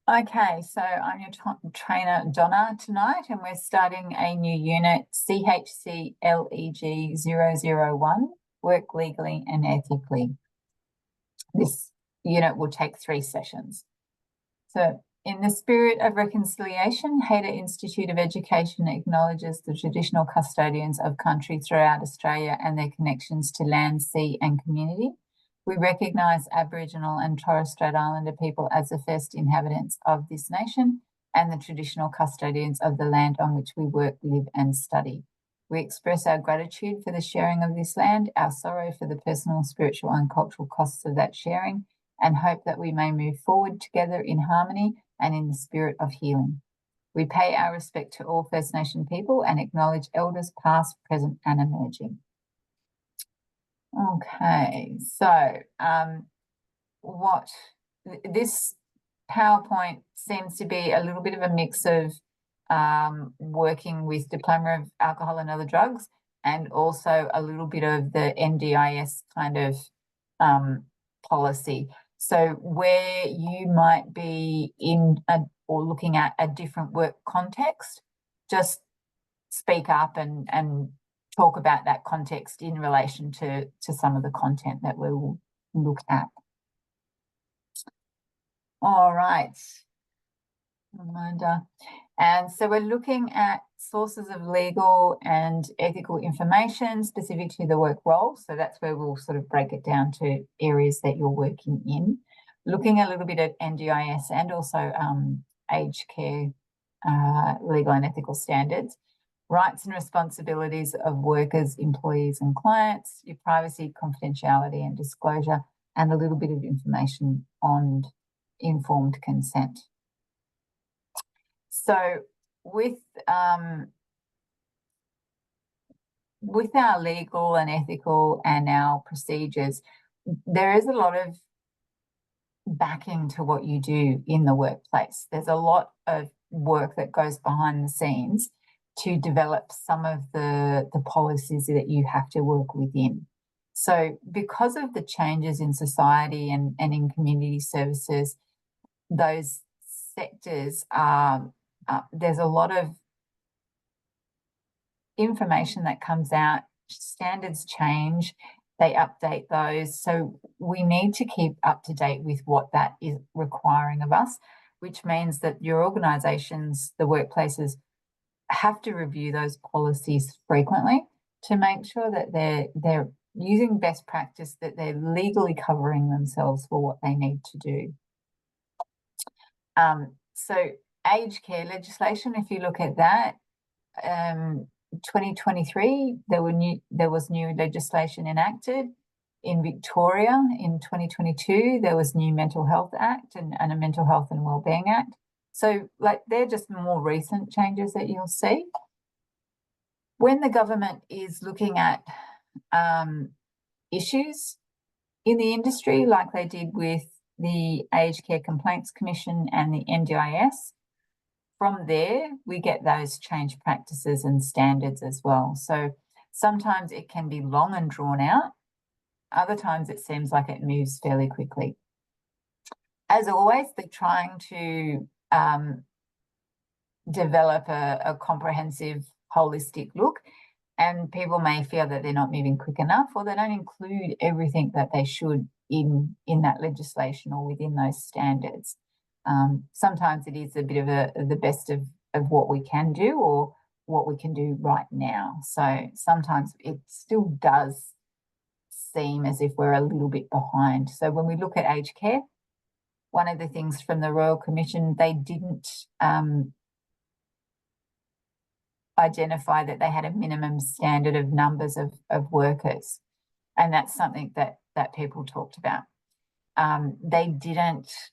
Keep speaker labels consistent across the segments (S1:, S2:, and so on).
S1: Okay, so I'm your trainer Donna tonight, and we're starting a new unit, CHCLEG001, Work Legally and Ethically. This unit will take 3 sessions. So, in the spirit of reconciliation, Hayter Institute of Education acknowledges the traditional custodians of country throughout Australia and their connections to land, sea and community. We recognise Aboriginal and Torres Strait Islander people as the first inhabitants of this nation and the traditional custodians of the land on which we work, live and study. We express our gratitude for the sharing of this land, our sorrow for the personal, spiritual and cultural costs of that sharing, and hope that we may move forward together in harmony and in the spirit of healing. We pay our respect to all First Nation people and acknowledge elders past, present and emerging. Okay, so this PowerPoint seems to be a little bit of a mix of working with diploma of alcohol and other drugs, and also a little bit of the NDIS kind of policy. So where you might be in or looking at a different work context, just speak up and talk about that context in relation to some of the content that we will look at. All right. Reminder. And so we're looking at sources of legal and ethical information specific to the work role. So that's where we'll sort of break it down to areas that you're working in. Looking a little bit at NDIS and also aged care legal and ethical standards, rights and responsibilities of workers, employees and clients, your privacy, confidentiality and disclosure, and a little bit of information on informed consent. So with our legal and ethical and our procedures, there is a lot of backing to what you do in the workplace. There's a lot of work that goes behind the scenes to develop some of the policies that you have to work within. So because of the changes in society and in community services, those sectors are there's a lot of information that comes out, standards change, they update those. So we need to keep up to date with what that is requiring of us, which means that your organisations, the workplaces, have to review those policies frequently to make sure that they're using best practice, that they're legally covering themselves for what they need to do. So aged care legislation, if you look at that, 2023, there was new legislation enacted. In Victoria in 2022, there was new Mental Health Act and a Mental Health and Wellbeing Act. So they're just more recent changes that you'll see. When the government is looking at issues in the industry, like they did with the Aged Care Complaints Commission and the NDIS, from there, we get those change practices and standards as well. So sometimes it can be long and drawn out. Other times it seems like it moves fairly quickly. As always, they're trying to develop a comprehensive, holistic look, and people may feel that they're not moving quick enough, or they don't include everything that they should in that legislation or within those standards. Sometimes it is a bit of the best of what we can do or what we can do right now. So sometimes it still does seem as if we're a little bit behind. So when we look at aged care, one of the things from the Royal Commission, they didn't identify that they had a minimum standard of numbers of workers. And that's something that people talked about. They didn't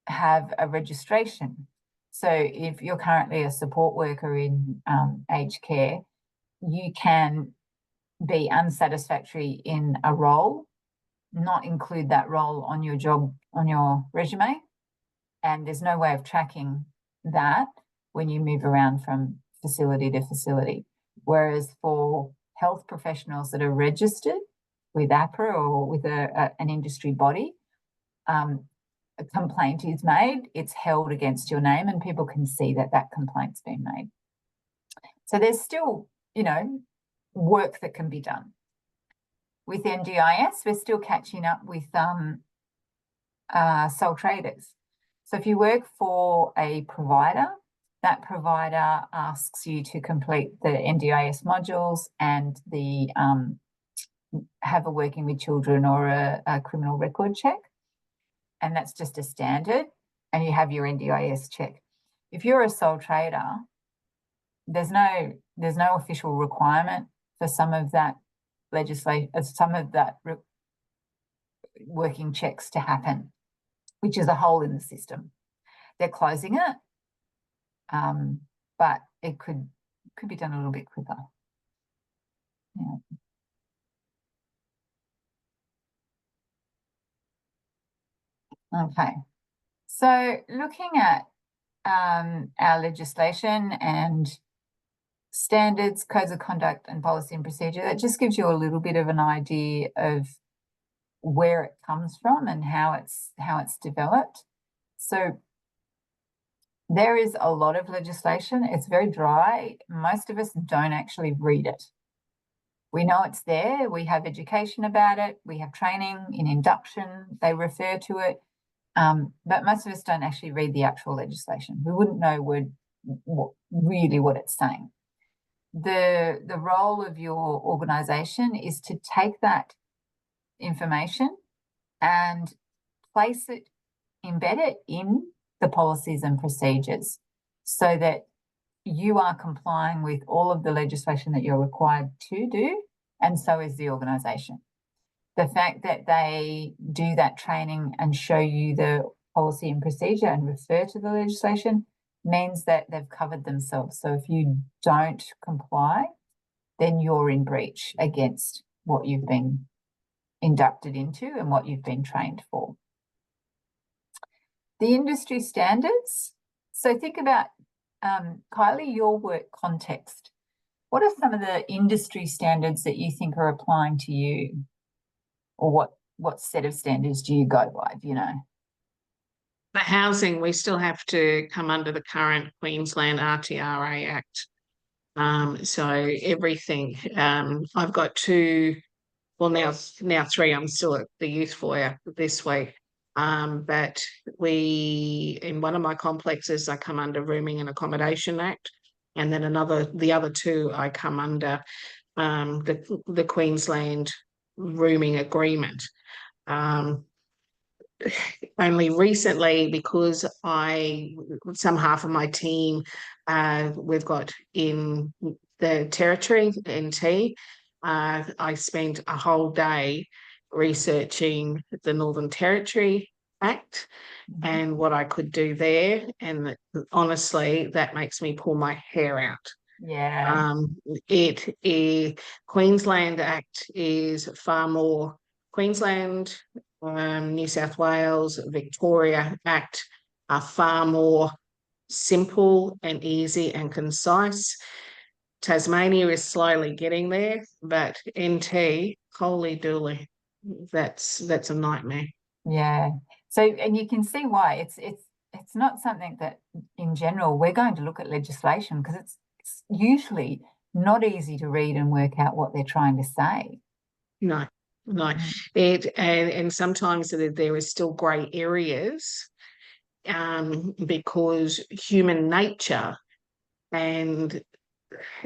S1: have a registration. So if you're currently a support worker in aged care, you can be unsatisfactory in a role, not include that role on your job, on your resume, and there's no way of tracking that when you move around from facility to facility. Whereas for health professionals that are registered with APRA or with an industry body, a complaint is made, it's held against your name and people can see that that complaint's been made. So there's still, you know, work that can be done. With NDIS, we're still catching up with sole traders. So if you work for a provider, that provider asks you to complete the NDIS modules and the have a working with children or a criminal record check. And that's just a standard, and you have your NDIS check. If you're a sole trader, there's no official requirement for some of that legislation, some of that working checks to happen, which is a hole in the system. They're closing it, but it could be done a little bit quicker. Yeah. Okay, so looking at our legislation and standards, codes of conduct and policy and procedure, that just gives you a little bit of an idea of where it comes from and how it's developed. So there is a lot of legislation. It's very dry. Most of us don't actually read it. We know it's there. We have education about it. We have training in induction. They refer to it. But most of us don't actually read the actual legislation. We wouldn't know what it's saying. The role of your organisation is to take that information and place it, embed it in the policies and procedures so that you are complying with all of the legislation that you're required to do, and so is the organisation. The fact that they do that training and show you the policy and procedure and refer to the legislation means that they've covered themselves. So if you don't comply, then you're in breach against what you've been inducted into and what you've been trained for. The industry standards. So think about, Kylie, your work context. What are some of the industry standards that you think are applying to you? Or what set of standards do you go by, do you know?
S2: For housing, we still have to come under the current Queensland RTRA Act. So everything, I've got two, well now three, I'm still at the youth foyer this week. But in one of my complexes, I come under Rooming and Accommodation Act. And then the other two, I come under the Queensland Rooming Agreement. Only recently, because some half of my team we've got in the Territory, NT, I spent a whole day researching the Northern Territory Act and what I could do there. And honestly, that makes me pull my hair out.
S1: Yeah.
S2: Queensland Act is far more. Queensland, New South Wales, Victoria Act are far more simple and easy and concise. Tasmania is slowly getting there, but NT, holy dooly, that's a nightmare.
S1: Yeah. So, and you can see why it's not something that in general we're going to look at legislation because it's usually not easy to read and work out what they're trying to say.
S2: No. And sometimes there is still grey areas because human nature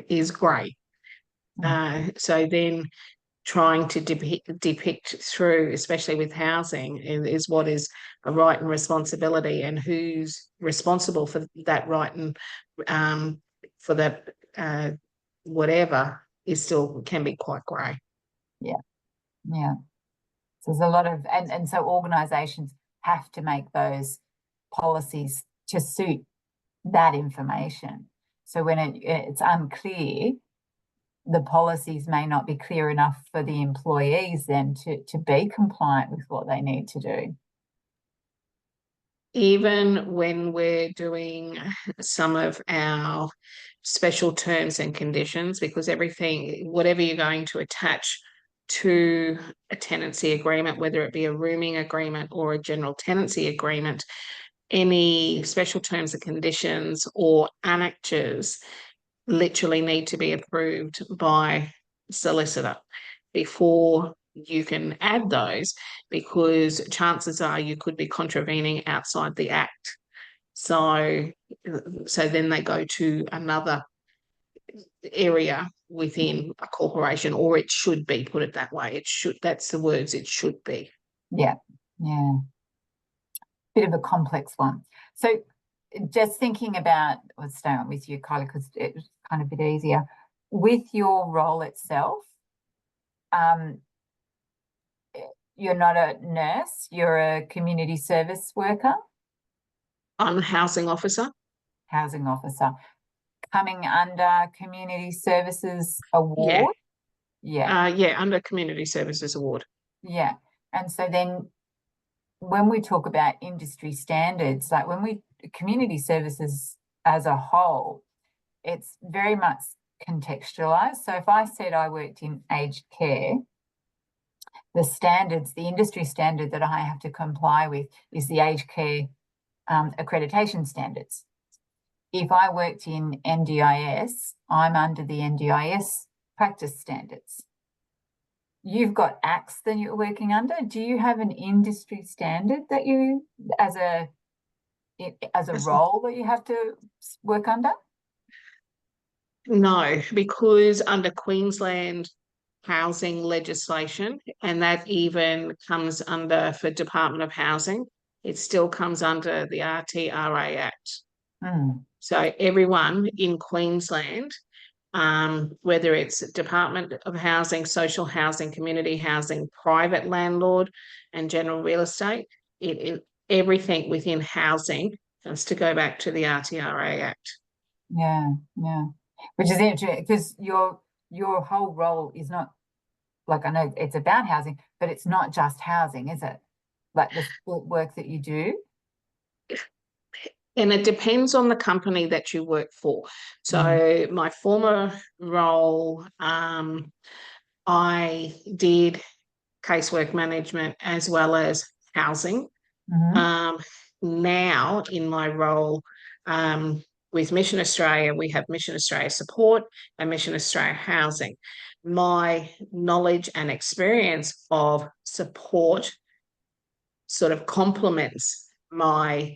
S2: is grey. So then trying to depict through, especially with housing, is what is a right and responsibility, and who's responsible for that right and for that whatever can be quite grey.
S1: Yeah. Yeah. So there's a lot of, and so organisations have to make those policies to suit that information. So when it's unclear, the policies may not be clear enough for the employees then to be compliant with what they need to do.
S2: Even when we're doing some of our special terms and conditions, because whatever you're going to attach to a tenancy agreement, whether it be a rooming agreement or a general tenancy agreement, any special terms and conditions or annexures literally need to be approved by solicitor before you can add those, because chances are you could be contravening outside the Act. So then they go to another area within a corporation, or it should be, put it that way. It should, that's the words, it should be.
S1: Yeah, yeah. Bit of a complex one. So just thinking about, let's stay on with you, Kylie, because it's kind of a bit easier. With your role itself, you're not a nurse, you're a community service worker?
S2: I'm a housing officer.
S1: Housing officer. Coming under Community Services Award?
S2: Yeah. Yeah, under Community Services Award.
S1: Yeah. And so then when we talk about industry standards, like when we, community services as a whole, it's very much contextualized. So if I said I worked in aged care, the standards, the industry standard that I have to comply with is the aged care accreditation standards. If I worked in NDIS, I'm under the NDIS practice standards. You've got acts that you're working under. Do you have an industry standard that you, as a role that you have to work under?
S2: No, because under Queensland housing legislation, and that even comes under for Department of Housing, it still comes under the RTRA Act. So everyone in Queensland, whether it's Department of Housing, social housing, community housing, private landlord and general real estate, everything within housing has to go back to the RTRA Act.
S1: Yeah, yeah. Which is interesting because your whole role is not, like, I know it's about housing, but it's not just housing, is it? Like the work that you do?
S2: And it depends on the company that you work for. So my former role, I did casework management as well as housing. Now in my role with Mission Australia, we have Mission Australia Support and Mission Australia Housing. My knowledge and experience of support sort of complements my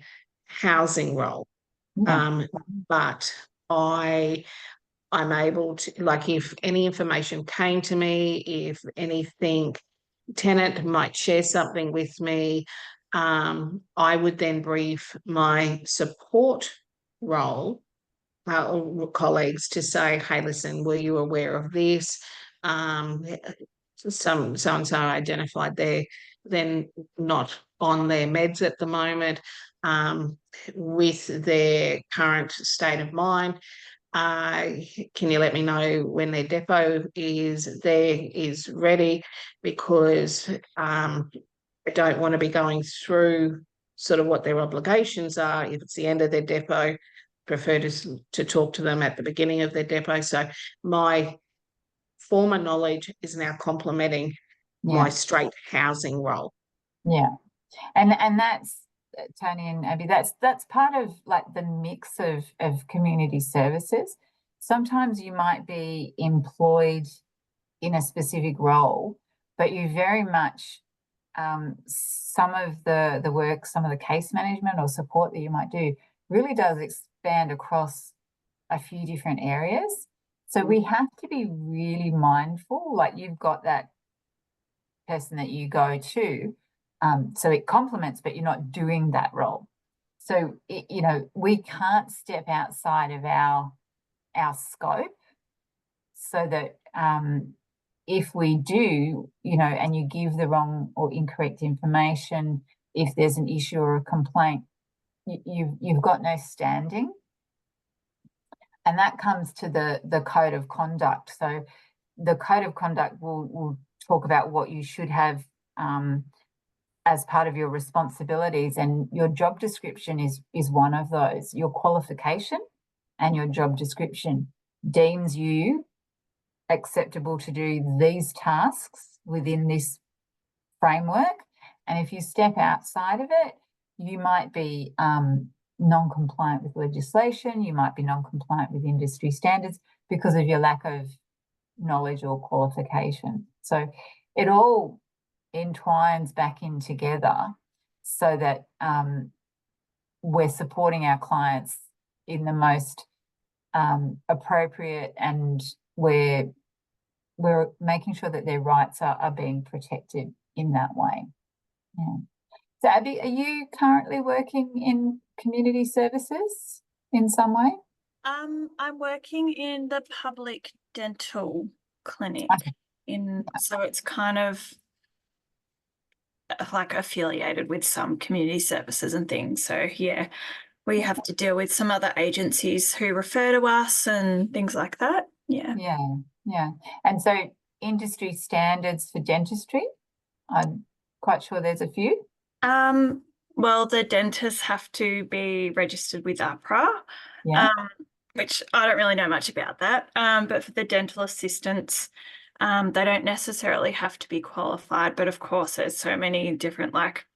S2: housing role. But I'm able to, like, if any information came to me, if anything, tenant might share something with me, I would then brief my support role colleagues to say, hey, listen, were you aware of this? So-and-so identified they're then not on their meds at the moment, with their current state of mind. Can you let me know when their depot is ready? Because I don't want to be going through sort of what their obligations are. If it's the end of their depot, prefer to talk to them at the beginning of their depot. So my former knowledge is now complementing my straight housing role.
S1: Yeah. And that's, Tony and Abby, that's part of like the mix of community services. Sometimes you might be employed in a specific role, but you very much, some of the work, some of the case management or support that you might do really does expand across a few different areas. So we have to be really mindful, like you've got that person that you go to, so it complements, but you're not doing that role. So, we can't step outside of our scope, so that if we do, and you give the wrong or incorrect information, if there's an issue or a complaint, you've got no standing. And that comes to the code of conduct. So the code of conduct will talk about what you should have as part of your responsibilities, and your job description is one of those. Your qualification and your job description deems you acceptable to do these tasks within this framework. And if you step outside of it, you might be non-compliant with legislation, you might be non-compliant with industry standards because of your lack of knowledge or qualification. So it all entwines back in together so that we're supporting our clients in the most appropriate, and we're making sure that their rights are being protected in that way. Yeah. So Abby, are you currently working in community services in some way?
S3: I'm working in the public dental clinic so it's kind of like affiliated with some community services and things. So yeah, we have to deal with some other agencies who refer to us and things like that. Yeah.
S1: Yeah. And so industry standards for dentistry, I'm quite sure there's a few.
S3: Well, the dentists have to be registered with APRA, which I don't really know much about that. But for the dental assistants, they don't necessarily have to be qualified, but of course there's so many different like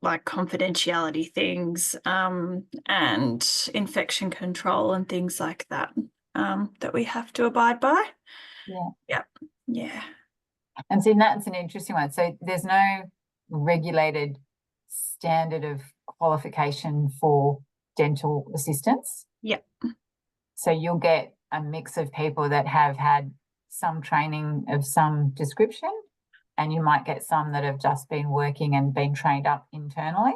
S3: confidentiality things, and infection control and things like that, that we have to abide by. Yeah.
S1: And so that's an interesting one. So there's no regulated standard of qualification for dental assistants.
S3: Yeah.
S1: So you'll get a mix of people that have had some training of some description, and you might get some that have just been working and been trained up internally.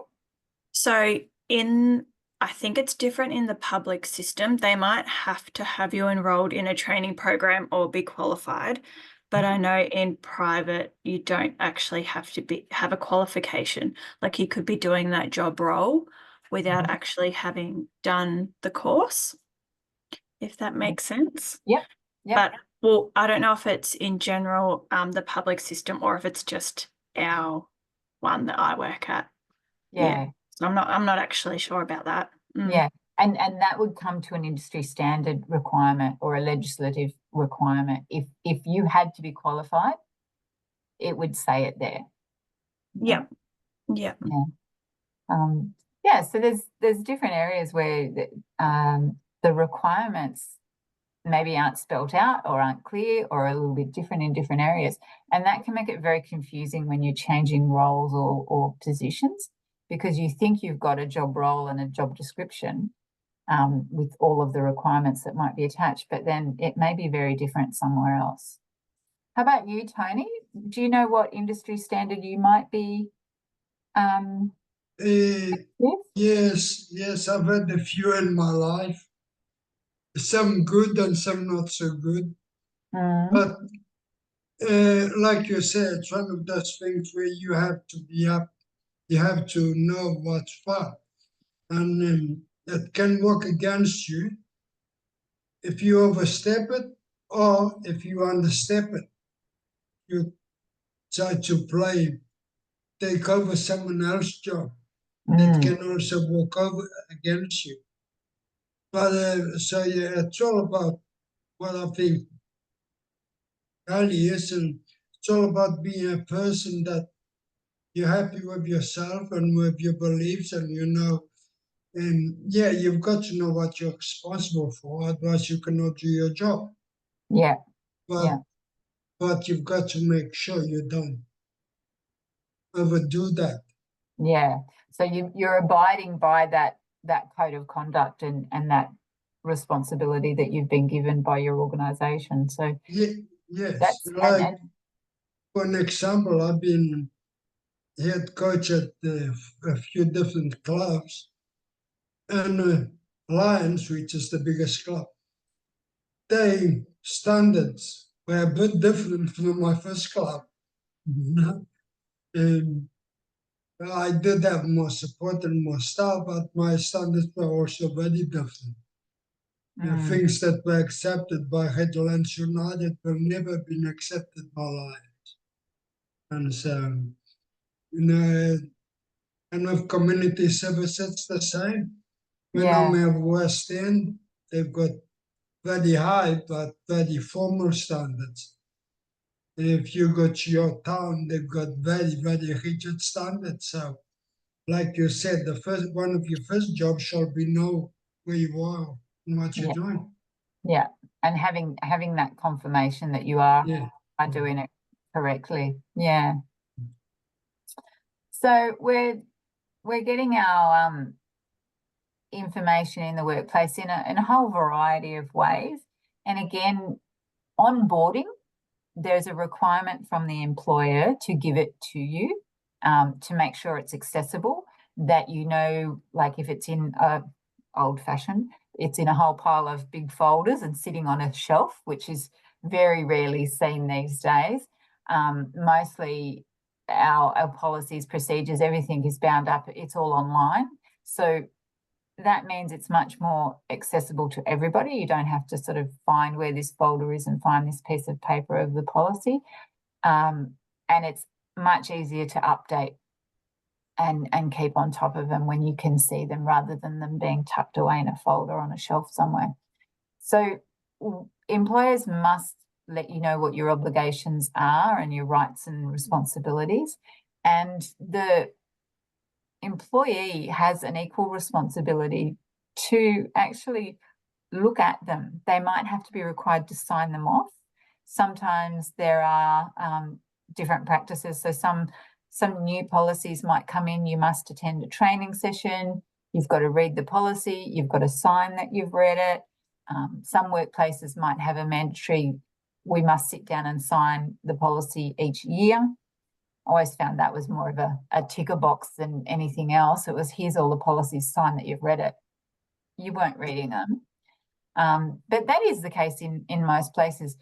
S3: So I think it's different in the public system. They might have to have you enrolled in a training program or be qualified. But I know in private, you don't actually have to have a qualification. Like you could be doing that job role without actually having done the course, if that makes sense.
S1: Yep.
S3: But well, I don't know if it's in general, the public system, or if it's just our one that I work at.
S1: Yeah.
S3: So I'm not actually sure about that.
S1: Yeah. And that would come to an industry standard requirement or a legislative requirement. If you had to be qualified, it would say it there.
S3: Yeah.
S1: So there's different areas where the requirements maybe aren't spelt out or aren't clear or a little bit different in different areas. And that can make it very confusing when you're changing roles or positions, because you think you've got a job role and a job description with all of the requirements that might be attached, but then it may be very different somewhere else. How about you, Tony? Do you know what industry standard you might be with?
S4: Yes, I've had a few in my life. Some good and some not so good. But like you said, it's one of those things where you have to be up, you have to know what's what. And it can work against you if you overstep it, or if you understep it. You try to take over someone else's job. That can also work over against you. But it's all about what I think really is, and it's all about being a person that you're happy with yourself and with your beliefs, and and you've got to know what you're responsible for, otherwise you cannot do your job. But you've got to make sure you don't overdo that.
S1: So you're abiding by that code of conduct and that responsibility that you've been given by your organisation. So
S4: yes, for an example, I've been head coach at a few different clubs, and Lions, which is the biggest club, their standards were a bit different from my first club. And I did have more support and more staff, but my standards were also very different. Things that were accepted by Headlands United will never been accepted by Lions. And so, and with community service, it's the same. When I'm at West End, they've got very high but very formal standards. if you go to your town, they've got very, very rigid standards. So, like you said, one of your first jobs shall be know where you are and what you're doing.
S1: Yeah, and having that confirmation that you are doing it correctly. Yeah. So we're getting our information in the workplace in a whole variety of ways. And again, onboarding, there's a requirement from the employer to give it to you, to make sure it's accessible, that you know, like if it's in a old-fashioned, it's in a whole pile of big folders and sitting on a shelf, which is very rarely seen these days. Mostly our policies, procedures, everything is bound up, it's all online. So that means it's much more accessible to everybody. You don't have to sort of find where this folder is and find this piece of paper of the policy. And it's much easier to update and keep on top of them when you can see them, rather than them being tucked away in a folder on a shelf somewhere. So employers must let you know what your obligations are and your rights and responsibilities. And the employee has an equal responsibility to actually look at them. They might have to be required to sign them off. Sometimes there are different practices. So some new policies might come in. You must attend a training session. You've got to read the policy. You've got to sign that you've read it. Some workplaces might have a mandatory, we must sit down and sign the policy each year. I always found that was more of a ticker box than anything else. It was, here's all the policies, sign that you've read it. You weren't reading them. But that is the case in most places.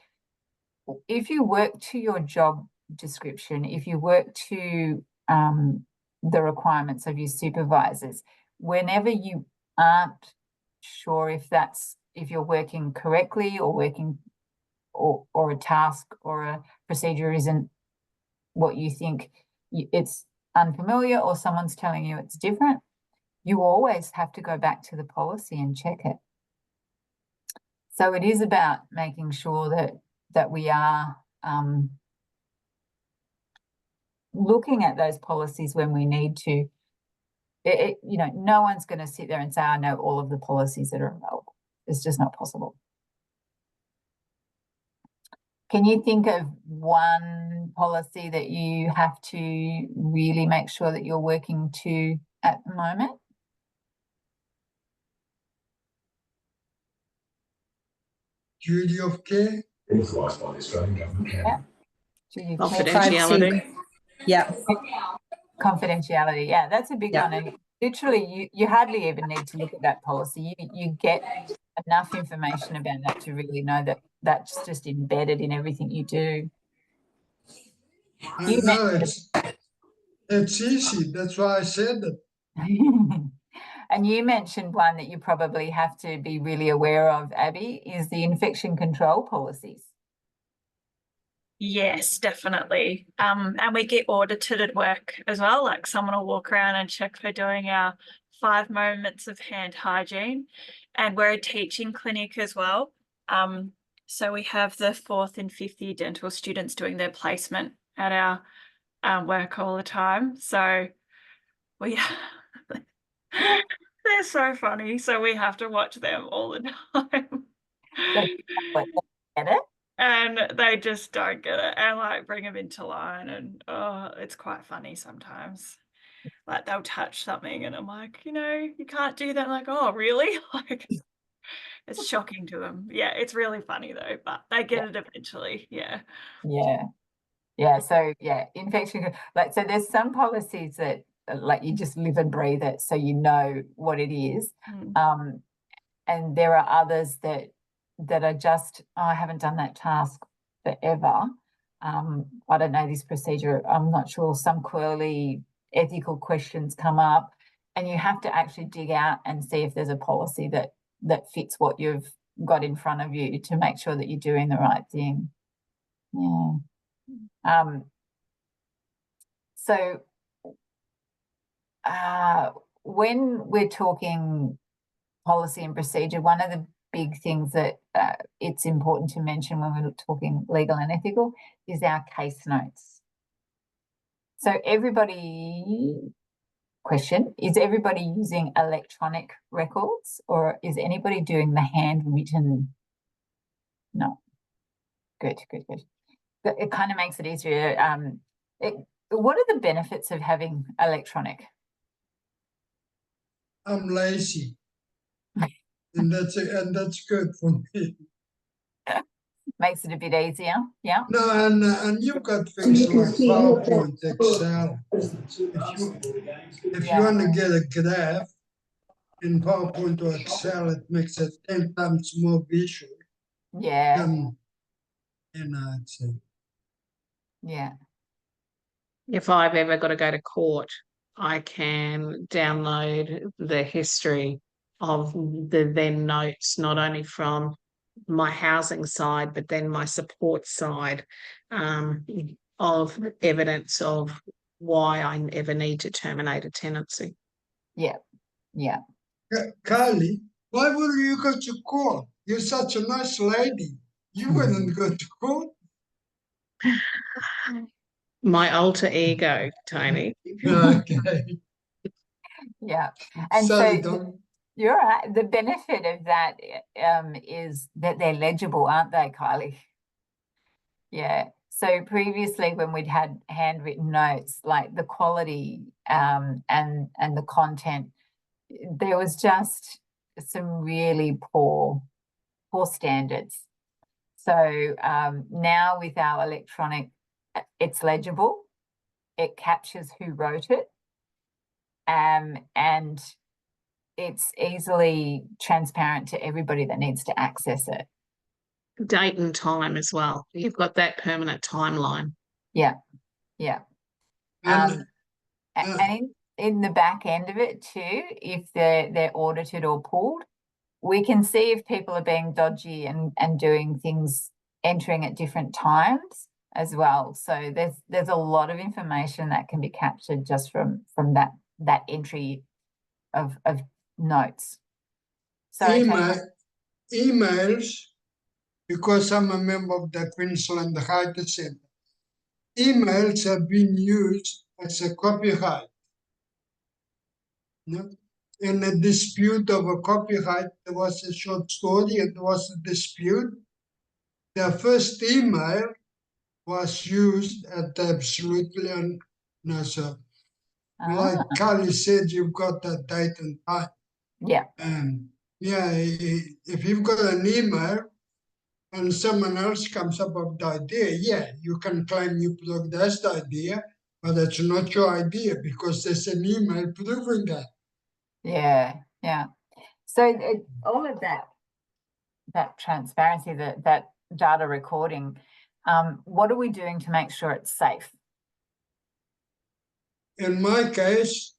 S1: If you work to your job description, if you work to the requirements of your supervisors, whenever you aren't sure if you're working correctly or working or a task or a procedure isn't what you think, it's unfamiliar, or someone's telling you it's different, you always have to go back to the policy and check it. So it is about making sure that we are looking at those policies when we need to. No one's going to sit there and say, I know all of the policies that are available. It's just not possible. Can you think of one policy that you have to really make sure that you're working to at the moment?
S4: Duty of care.
S5: Authorised by the Australian Government.
S1: Yeah. Duty of care.
S2: Confidentiality.
S6: Yeah.
S1: Confidentiality. Yeah, that's a big one. And literally, you hardly even need to look at that policy. You get enough information about that to really know that that's just embedded in everything you do.
S4: No, it's easy. That's why I said it.
S1: And you mentioned one that you probably have to be really aware of, Abby, is the infection control policies.
S3: Yes, definitely. And we get audited at work as well. Like someone will walk around and check for doing our 5 moments of hand hygiene. And we're a teaching clinic as well. So we have the 4th and 5th year dental students doing their placement at our work all the time. So we they're so funny. So we have to watch them all the time.
S1: Get it?
S3: And they just don't get it, and like bring them into line, and it's quite funny sometimes. Like they'll touch something and I'm like, you can't do that. I'm like, oh really? Like it's shocking to them. Yeah, it's really funny though, but they get it eventually. Yeah.
S1: So infection, so there's some policies that like you just live and breathe it, so you know what it is. And there are others that are just, I haven't done that task forever. I don't know this procedure. I'm not sure. Some quirly ethical questions come up, and you have to actually dig out and see if there's a policy that fits what you've got in front of you to make sure that you're doing the right thing. Yeah. So when we're talking policy and procedure, one of the big things that it's important to mention when we're talking legal and ethical is our case notes. So is everybody using electronic records, or is anybody doing the handwritten? No. Good. It kind of makes it easier. What are the benefits of having electronic?
S4: I'm lazy. and that's good for me.
S1: Makes it a bit easier, yeah.
S4: No, and you've got things like PowerPoint, Excel. If you want to get a graph in PowerPoint or Excel, it makes it 10 times more visual.
S1: Yeah.
S4: It's
S1: Yeah.
S2: If I've ever got to go to court, I can download the history of the then notes, not only from my housing side, but then my support side, of evidence of why I ever need to terminate a tenancy.
S1: Yeah.
S4: Carly, why would you go to court? You're such a nice lady. You wouldn't go to court.
S2: My alter ego, Tony.
S4: Okay.
S1: Yeah. And
S4: Sorry,
S1: so
S4: Dom.
S1: you're right. The benefit of that is that they're legible, aren't they, Kylie? Yeah. So previously when we'd had handwritten notes, like the quality and the content, there was just some really poor standards. So now with our electronic, it's legible, it captures who wrote it, and it's easily transparent to everybody that needs to access it.
S2: Date and time as well. You've got that permanent timeline.
S1: Yeah.
S4: And,
S1: And in the back end of it too, if they're audited or pulled, we can see if people are being dodgy and doing things, entering at different times as well. So there's a lot of information that can be captured just from that entry of notes. Sorry,
S4: emails, because I'm a member of the Queensland Heritage Centre, emails have been used as a copyright. No? In a dispute of a copyright, there was a short story, and there was a dispute. The first email was used at absolutely unnecessary. Like Carly said, you've got that date and time.
S1: Yeah.
S4: If you've got an email and someone else comes up with the idea, you can claim you progressed the idea, but it's not your idea because there's an email proving that.
S1: Yeah. So all of that transparency, that data recording, what are we doing to make sure it's safe?
S4: In my case,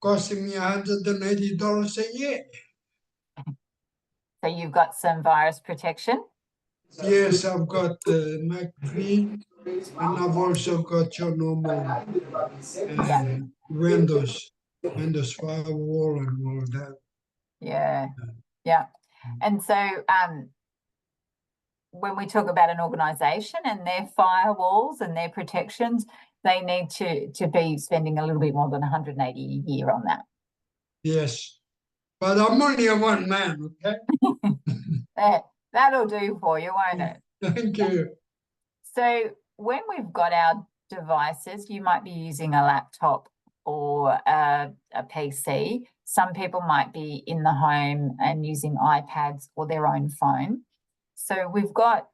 S4: costing me $180 a year.
S1: So you've got some virus protection?
S4: Yes, I've got McAfee, and I've also got your normal Windows firewall and all that.
S1: Yeah. And so when we talk about an organization and their firewalls and their protections, they need to be spending a little bit more than 180 a year on that.
S4: Yes, but I'm only a one man, okay?
S1: That'll do for you, won't it?
S4: Thank you.
S1: So when we've got our devices, you might be using a laptop or a PC. Some people might be in the home and using iPads or their own phone. So we've got,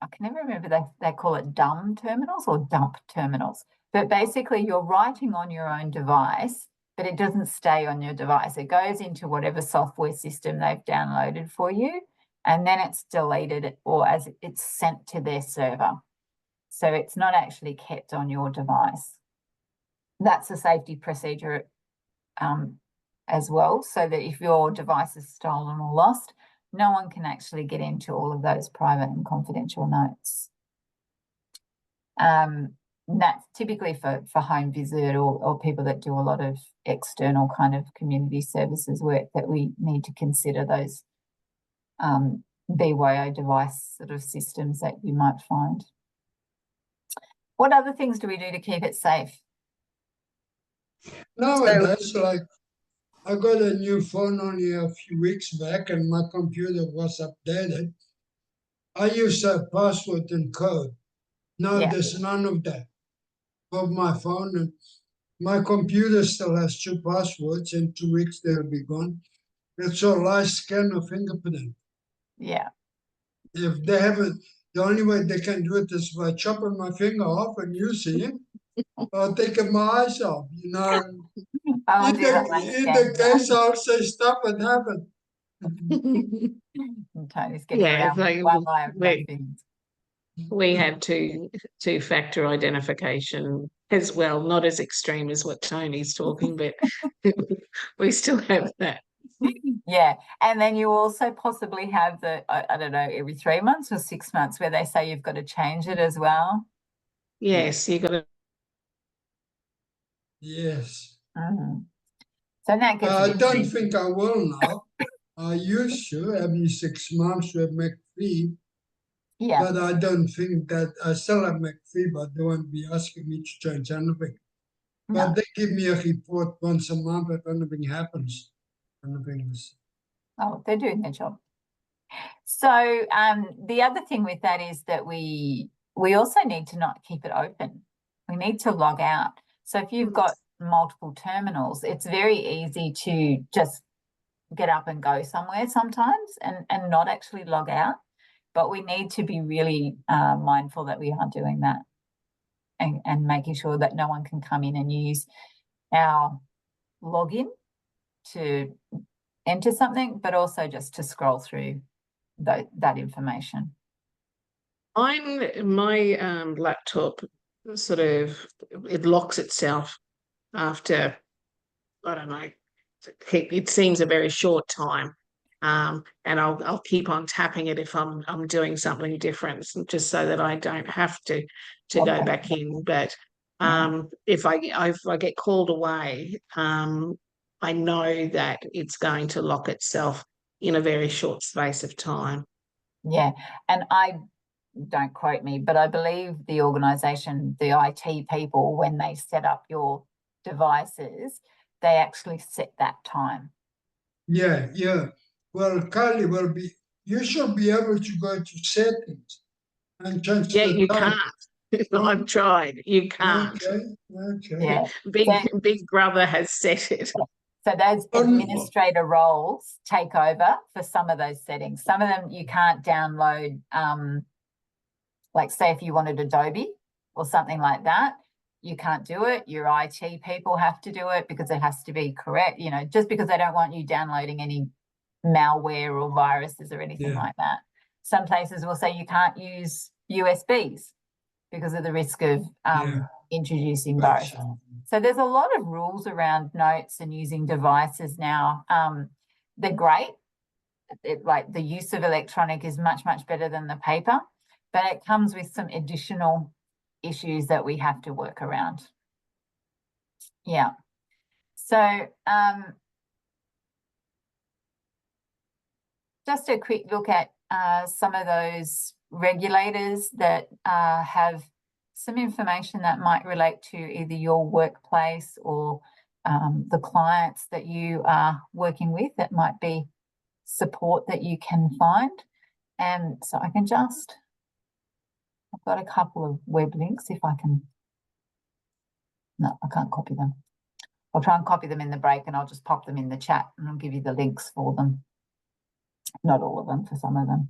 S1: I can never remember, they call it dumb terminals or dump terminals. But basically you're writing on your own device, but it doesn't stay on your device. It goes into whatever software system they've downloaded for you, and then it's deleted or as it's sent to their server. So it's not actually kept on your device. That's a safety procedure as well, so that if your device is stolen or lost, no one can actually get into all of those private and confidential notes. That's typically for home visit or people that do a lot of external kind of community services work that we need to consider those BYO device sort of systems that you might find. What other things do we do to keep it safe?
S4: Nowadays, like, I got a new phone only a few weeks back and my computer was updated. I use a password and code. Now
S1: Yeah.
S4: there's none of that of my phone, and my computer still has 2 passwords. In 2 weeks they'll be gone. It's all I scan a fingerprint.
S1: Yeah.
S4: If they haven't, the only way they can do it is by chopping my finger off and using it, or taking my eyes off, you know.
S1: I
S4: In
S1: will do that
S4: the case, I'll say stop and have it.
S1: Tony's getting
S2: Yeah,
S1: around
S2: they,
S1: one eye of both things.
S2: we have two-factor identification as well, not as extreme as what Tony's talking, but we still have that.
S1: Yeah, and then you also possibly have the, I don't know, every 3 months or 6 months where they say you've got to change it as well.
S2: Yes, you got to.
S4: Yes.
S1: So that gets a
S4: I
S1: bit
S4: don't
S1: tricky.
S4: think I will now. I used to every 6 months with McPhee,
S1: Yeah,
S4: but I don't think that I still have McPhee, but they won't be asking me to change anything. But
S1: no.
S4: they give me a report once a month if anything happens.
S1: Oh, they're doing their job. So the other thing with that is that we also need to not keep it open. We need to log out. So if you've got multiple terminals, it's very easy to just get up and go somewhere sometimes and not actually log out. But we need to be really mindful that we are doing that and making sure that no one can come in and use our login to enter something, but also just to scroll through that information.
S2: My laptop sort of, it locks itself after, I don't know, it seems a very short time. And I'll keep on tapping it if I'm doing something different, just so that I don't have to go back in. But if I get called away, I know that it's going to lock itself in a very short space of time.
S1: Yeah, and I don't quote me, but I believe the organisation, the IT people, when they set up your devices, they actually set that time.
S4: Yeah. Well, Kylie, you should be able to go to settings and change
S2: Yeah,
S4: the
S2: you
S4: time.
S2: can't. I've tried. You can't.
S4: Okay.
S1: Yeah.
S2: Big Brother has set it.
S1: So those administrator roles take over for some of those settings. Some of them you can't download, like say if you wanted Adobe or something like that, you can't do it. Your IT people have to do it because it has to be correct, you know, just because they don't want you downloading any malware or viruses or anything like that. Some places will say you can't use USBs because of the risk of introducing viruses. So there's a lot of rules around notes and using devices now. They're great. Like the use of electronic is much, much better than the paper, but it comes with some additional issues that we have to work around. Yeah. So just a quick look at some of those regulators that have some information that might relate to either your workplace or the clients that you are working with. That might be support that you can find. And so I can just, I've got a couple of web links if I can. No, I can't copy them. I'll try and copy them in the break and I'll just pop them in the chat and I'll give you the links for them. Not all of them, for some of them.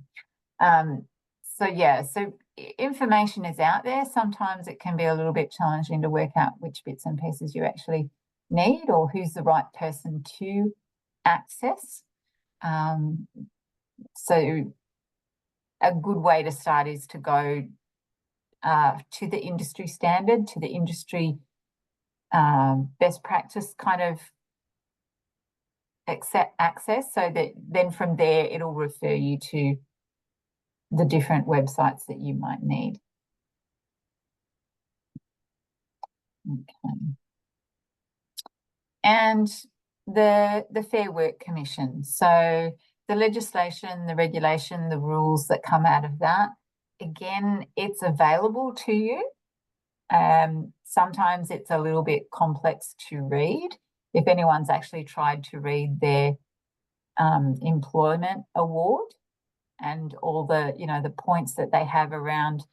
S1: So yeah, so information is out there. Sometimes it can be a little bit challenging to work out which bits and pieces you actually need or who's the right person to access. So a good way to start is to go to the industry standard, to the industry best practice kind of access, so that then from there it'll refer you to the different websites that you might need. Okay. And the Fair Work Commission. So the legislation, the regulation, the rules that come out of that, again, it's available to you. Sometimes it's a little bit complex to read. If anyone's actually tried to read their employment award and all the, the points that they have around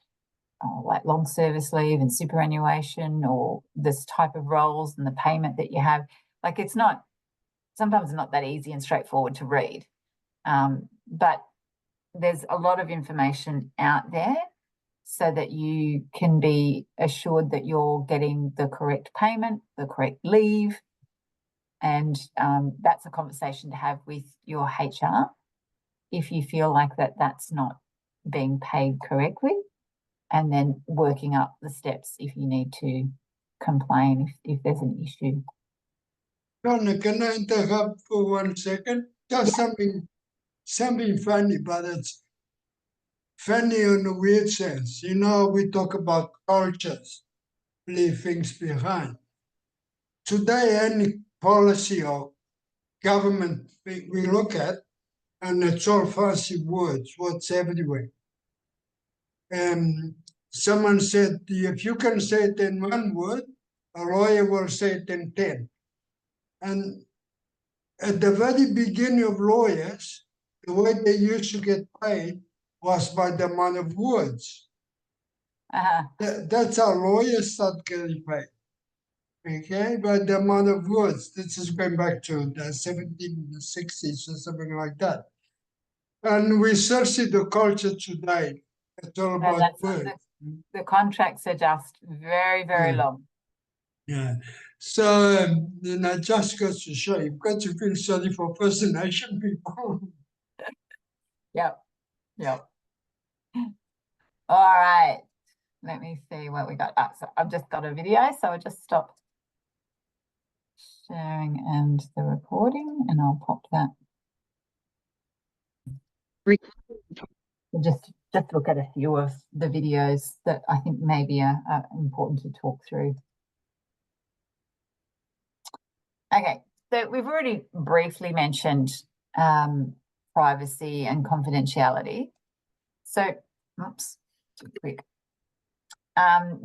S1: like long service leave and superannuation or this type of roles and the payment that you have, like sometimes it's not that easy and straightforward to read. But there's a lot of information out there so that you can be assured that you're getting the correct payment, the correct leave. And that's a conversation to have with your HR if you feel like that's not being paid correctly, and then working up the steps if you need to complain if there's an issue.
S4: Donna, can I interrupt for 1 second? Just something funny, but it's funny in a weird sense. We talk about cultures, leave things behind. Today, any policy or government thing we look at, and it's all fancy words, what's everywhere. Someone said, if you can say it in 1 word, a lawyer will say it in 10. And at the very beginning of lawyers, the way they used to get paid was by the amount of words. That's how lawyers start getting paid. Okay, by the amount of words. This is going back to the 1760s or something like that. And we still see the culture today. It's all about words.
S1: The contracts are just very, very long.
S4: Yeah. So, just goes to show you've got to feel sorry for First Nation people.
S1: Yep. All right. Let me see what we got. So I've just got a video, so I'll just stop sharing and the recording, and I'll pop that. Just look at a few of the videos that I think maybe are important to talk through. Okay, so we've already briefly mentioned privacy and confidentiality. So, oops, too quick.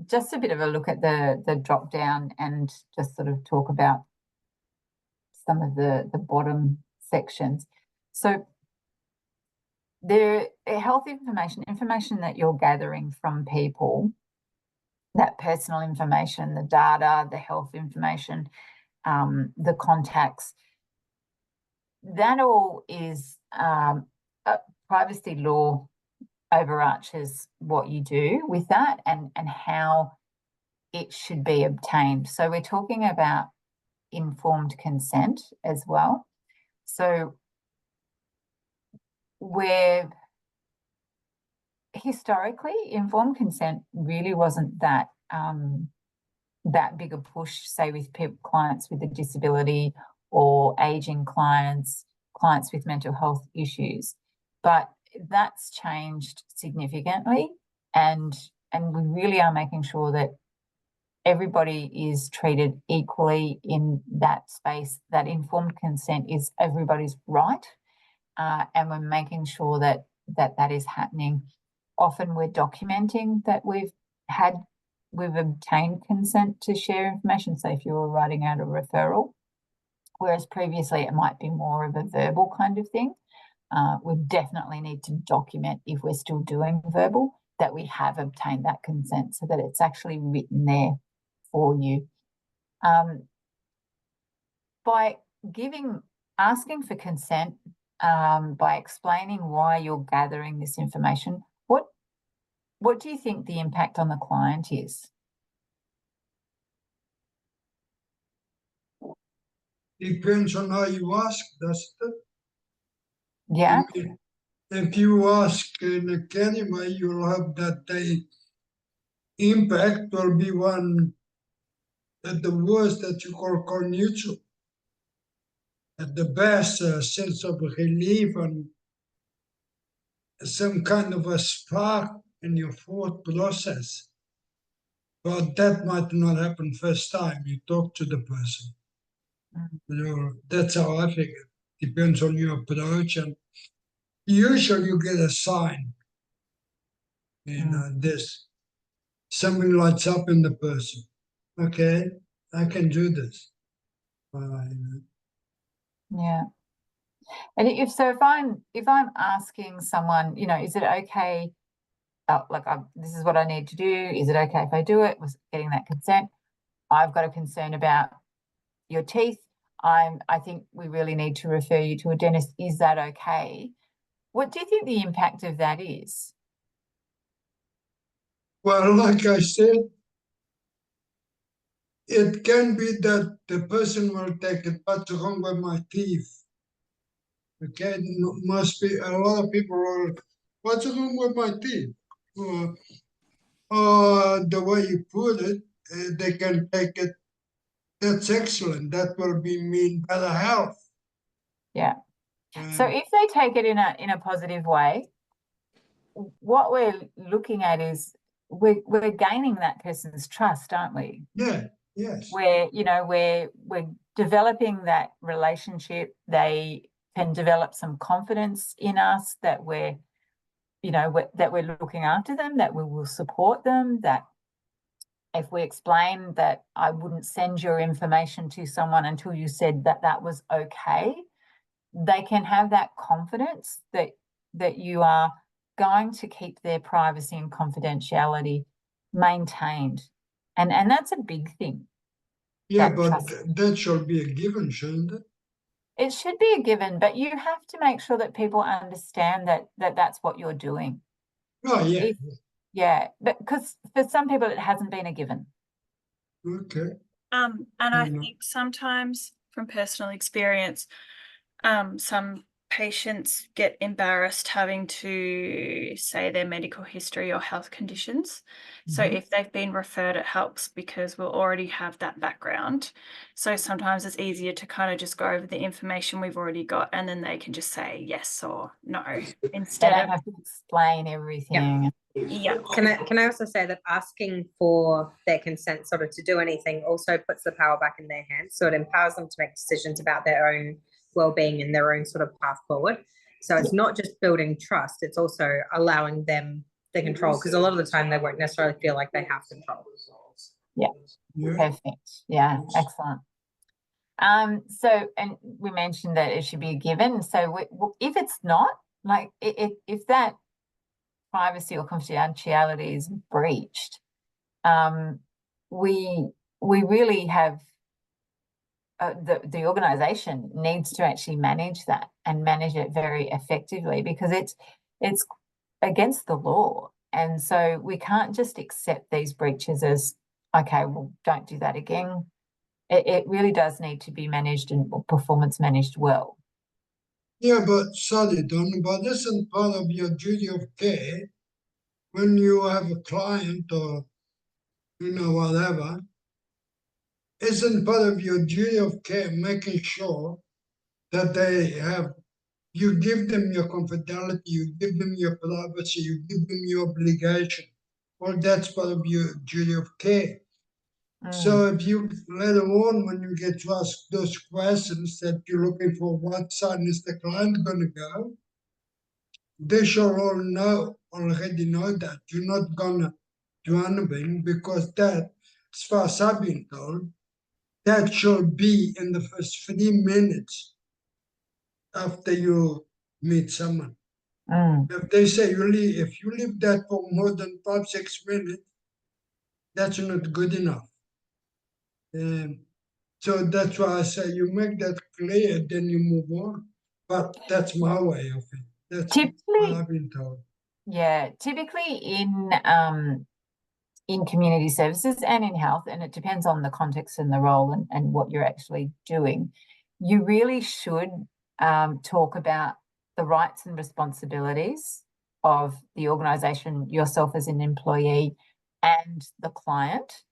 S1: Just a bit of a look at the drop down and just sort of talk about some of the bottom sections. So the health information that you're gathering from people, that personal information, the data, the health information, the contacts, that all is privacy law overarches what you do with that and how it should be obtained. So we're talking about informed consent as well. So where historically informed consent really wasn't that big a push, say with clients with a disability or aging clients with mental health issues, but that's changed significantly, and we really are making sure that everybody is treated equally in that space. That informed consent is everybody's right, and we're making sure that is happening. Often we're documenting that we've obtained consent to share information. So if you were writing out a referral, whereas previously it might be more of a verbal kind of thing, we definitely need to document, if we're still doing verbal, that we have obtained that consent so that it's actually written there for you. By asking for consent, by explaining why you're gathering this information, what do you think the impact on the client is?
S4: Depends on how you ask, doesn't it?
S1: Yeah.
S4: If you ask in a canny way, you'll have that the impact will be one at the worst that you call neutral. At the best, a sense of relief and some kind of a spark in your thought process. But that might not happen first time you talk to the person. That's how I figure. depends on your approach, and usually you get a sign. This something lights up in the person. Okay, I can do this.
S1: Yeah. And if I'm asking someone, is it okay? This is what I need to do. Is it okay if I do it? Was getting that consent? I've got a concern about your teeth. I think we really need to refer you to a dentist. Is that okay? What do you think the impact of that is?
S4: Well, like I said, it can be that the person will take it, what's wrong with my teeth? Okay, must be a lot of people are, what's wrong with my teeth? The way you put it, they can take it, that's excellent. That will be mean better health.
S1: Yeah. So if they take it in a positive way, what we're looking at is we're gaining that person's trust, aren't we?
S4: Yeah, yes.
S1: We're developing that relationship. They can develop some confidence in us that we're looking after them, that we will support them, that if we explain that I wouldn't send your information to someone until you said that was okay, they can have that confidence that you are going to keep their privacy and confidentiality maintained. And that's a big thing.
S4: Yeah, but that should be a given, shouldn't it?
S1: It should be a given, but you have to make sure that people understand that that's what you're doing.
S4: Oh, yeah.
S1: Yeah, but because for some people it hasn't been a given.
S4: Okay.
S3: And I think sometimes from personal experience, some patients get embarrassed having to say their medical history or health conditions. So if they've been referred, it helps because we'll already have that background. So sometimes it's easier to kind of just go over the information we've already got, and then they can just say yes or no instead
S1: They don't
S3: of
S1: have to explain everything.
S3: yeah.
S6: Can I also say that asking for their consent sort of to do anything also puts the power back in their hands, so it empowers them to make decisions about their own well-being and their own sort of path forward. So it's not just building trust, it's also allowing them the control, because a lot of the time they won't necessarily feel like they have control.
S1: Yeah. Perfect. Yeah, excellent. So, and we mentioned that it should be a given. So if it's not, like if that privacy or confidentiality is breached, we really have the organisation needs to actually manage that and manage it very effectively, because it's against the law, and so we can't just accept these breaches as okay, well, don't do that again. It really does need to be managed and performance managed well.
S4: Yeah, but sorry, Don, but isn't part of your duty of care when you have a client or whatever? Isn't part of your duty of care making sure that you give them your confidentiality, you give them your privacy, you give them your obligation? Well, that's part of your duty of care. So if you later on, when you get to ask those questions that you're looking for, what side is the client going to go? They should already know that you're not going to do anything, because that, as far as I've been told, that should be in the first 3 minutes after you meet someone. If they say if you leave that for more than 5-6 minutes, that's not good enough. So that's why I say you make that clear, then you move on. But that's my way of it. That's what I've been told.
S1: Yeah, typically in community services and in health, and it depends on the context and the role and what you're actually doing, you really should talk about the rights and responsibilities of the organisation, yourself as an employee and the client,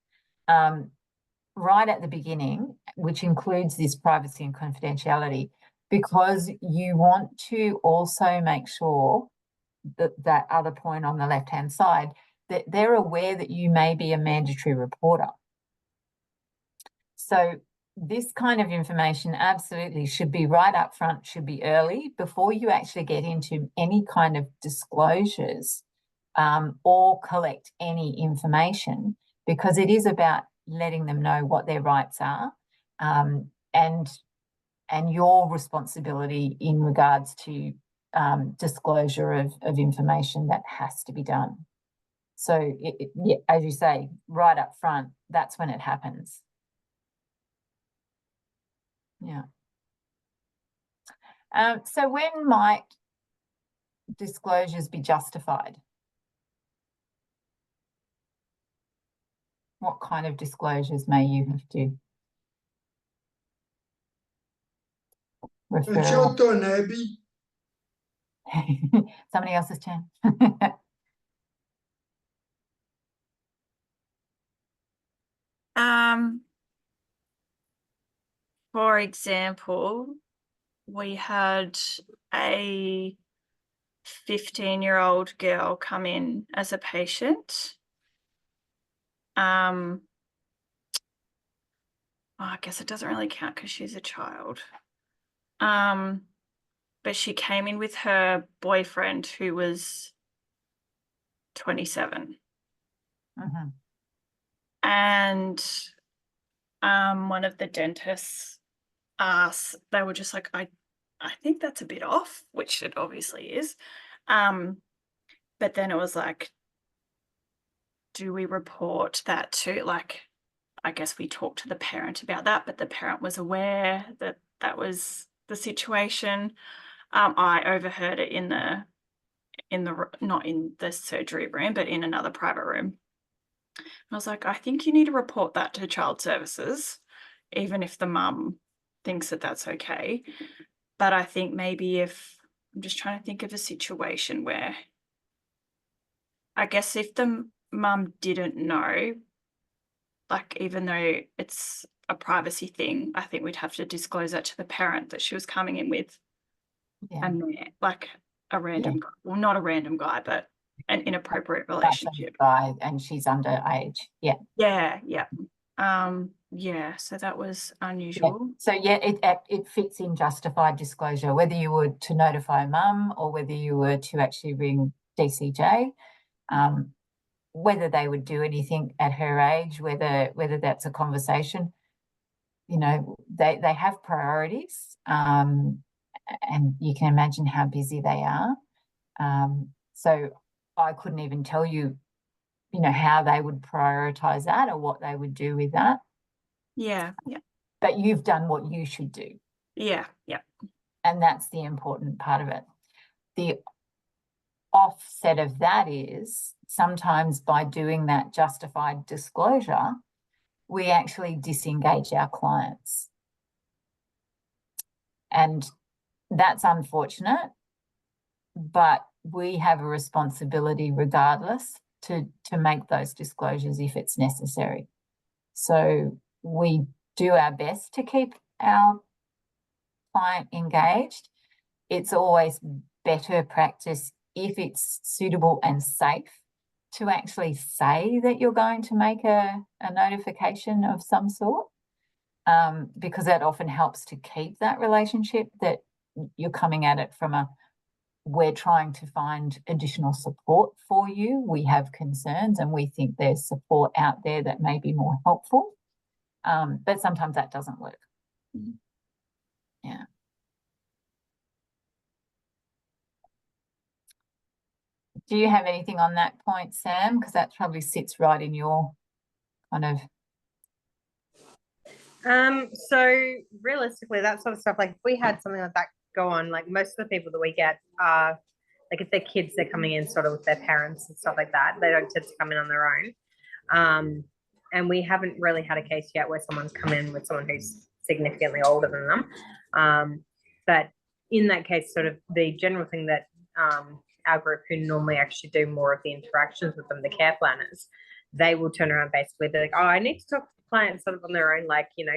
S1: right at the beginning, which includes this privacy and confidentiality, because you want to also make sure that other point on the left-hand side, that they're aware that you may be a mandatory reporter. So this kind of information absolutely should be right up front, should be early before you actually get into any kind of disclosures or collect any information, because it is about letting them know what their rights are and your responsibility in regards to disclosure of information that has to be done. So, yeah, as you say, right up front, that's when it happens. Yeah. So when might disclosures be justified? What kind of disclosures may you have to refer?
S4: It's your turn, Abby.
S1: Somebody else's turn.
S3: For example, we had a 15-year-old girl come in as a patient. I guess it doesn't really count because she's a child. But she came in with her boyfriend who was 27.
S1: Mm-hmm.
S3: And one of the dentists asked, they were just like, I think that's a bit off, which it obviously is. But then it was like, do we report that to, like, I guess we talked to the parent about that, but the parent was aware that that was the situation. I overheard it in the not in the surgery room, but in another private room. I was like, I think you need to report that to child services, even if the mum thinks that that's okay. But I think maybe if, I'm just trying to think of a situation where, I guess if the mum didn't know, like, even though it's a privacy thing, I think we'd have to disclose that to the parent that she was coming in with.
S1: Yeah.
S3: And like a random guy, well, not a random guy, but an inappropriate relationship.
S1: Guy, and she's underage. Yeah.
S3: Yeah. Yeah. So that was unusual.
S1: Yeah. So yeah, it fits in justified disclosure, whether you were to notify mum or whether you were to actually ring DCJ, whether they would do anything at her age, whether that's a conversation. You know, they have priorities, and you can imagine how busy they are. So I couldn't even tell you, you know, how they would prioritize that or what they would do with that.
S3: Yeah.
S1: But you've done what you should do.
S3: Yeah.
S1: And that's the important part of it. The offset of that is sometimes by doing that justified disclosure, we actually disengage our clients. And that's unfortunate, but we have a responsibility regardless to make those disclosures if it's necessary. So we do our best to keep our client engaged. It's always better practice, if it's suitable and safe, to actually say that you're going to make a notification of some sort, because that often helps to keep that relationship, that you're coming at it from we're trying to find additional support for you. We have concerns and we think there's support out there that may be more helpful. But sometimes that doesn't work. Mm-hmm. Yeah. Do you have anything on that point, Sam? Because that probably sits right in your kind of...
S6: So realistically, that sort of stuff, like if we had something like that go on, like most of the people that we get are, like if they're kids, they're coming in sort of with their parents and stuff like that. They don't tend to come in on their own. And we haven't really had a case yet where someone's come in with someone who's significantly older than them. But in that case, sort of the general thing that our group, who normally actually do more of the interactions with them, the care planners, they will turn around basically be like, oh, I need to talk to the client sort of on their own, like, you know,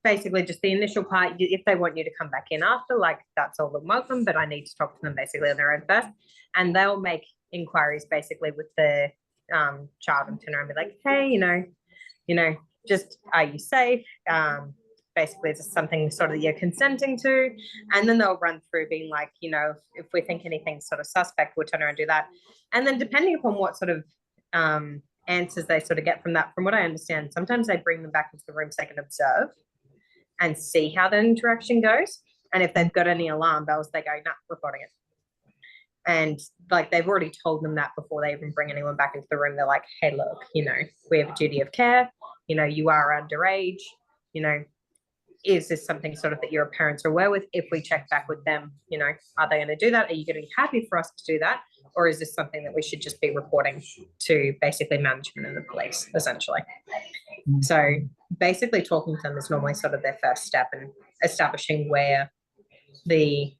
S6: basically just the initial part, if they want you to come back in after, like that's all welcome, but I need to talk to them basically on their own first. And they'll make inquiries basically with the child and turn around and be like, hey, you know, just, are you safe? Basically, is this something sort of you're consenting to? And then they'll run through being like, you know, if we think anything's sort of suspect, we'll turn around and do that. And then depending upon what sort of answers they sort of get from that, from what I understand, sometimes they bring them back into the room so they can observe and see how the interaction goes. And if they've got any alarm bells, they go, nah, reporting it. And like they've already told them that before they even bring anyone back into the room. They're like, hey, look, you know, we have a duty of care. You know, you are underage. You know, is this something sort of that your parents are aware with? If we check back with them, you know, are they going to do that? Are you going to be happy for us to do that? Or is this something that we should just be reporting to basically management and the police, essentially? So basically talking to them is normally sort of their first step in establishing where the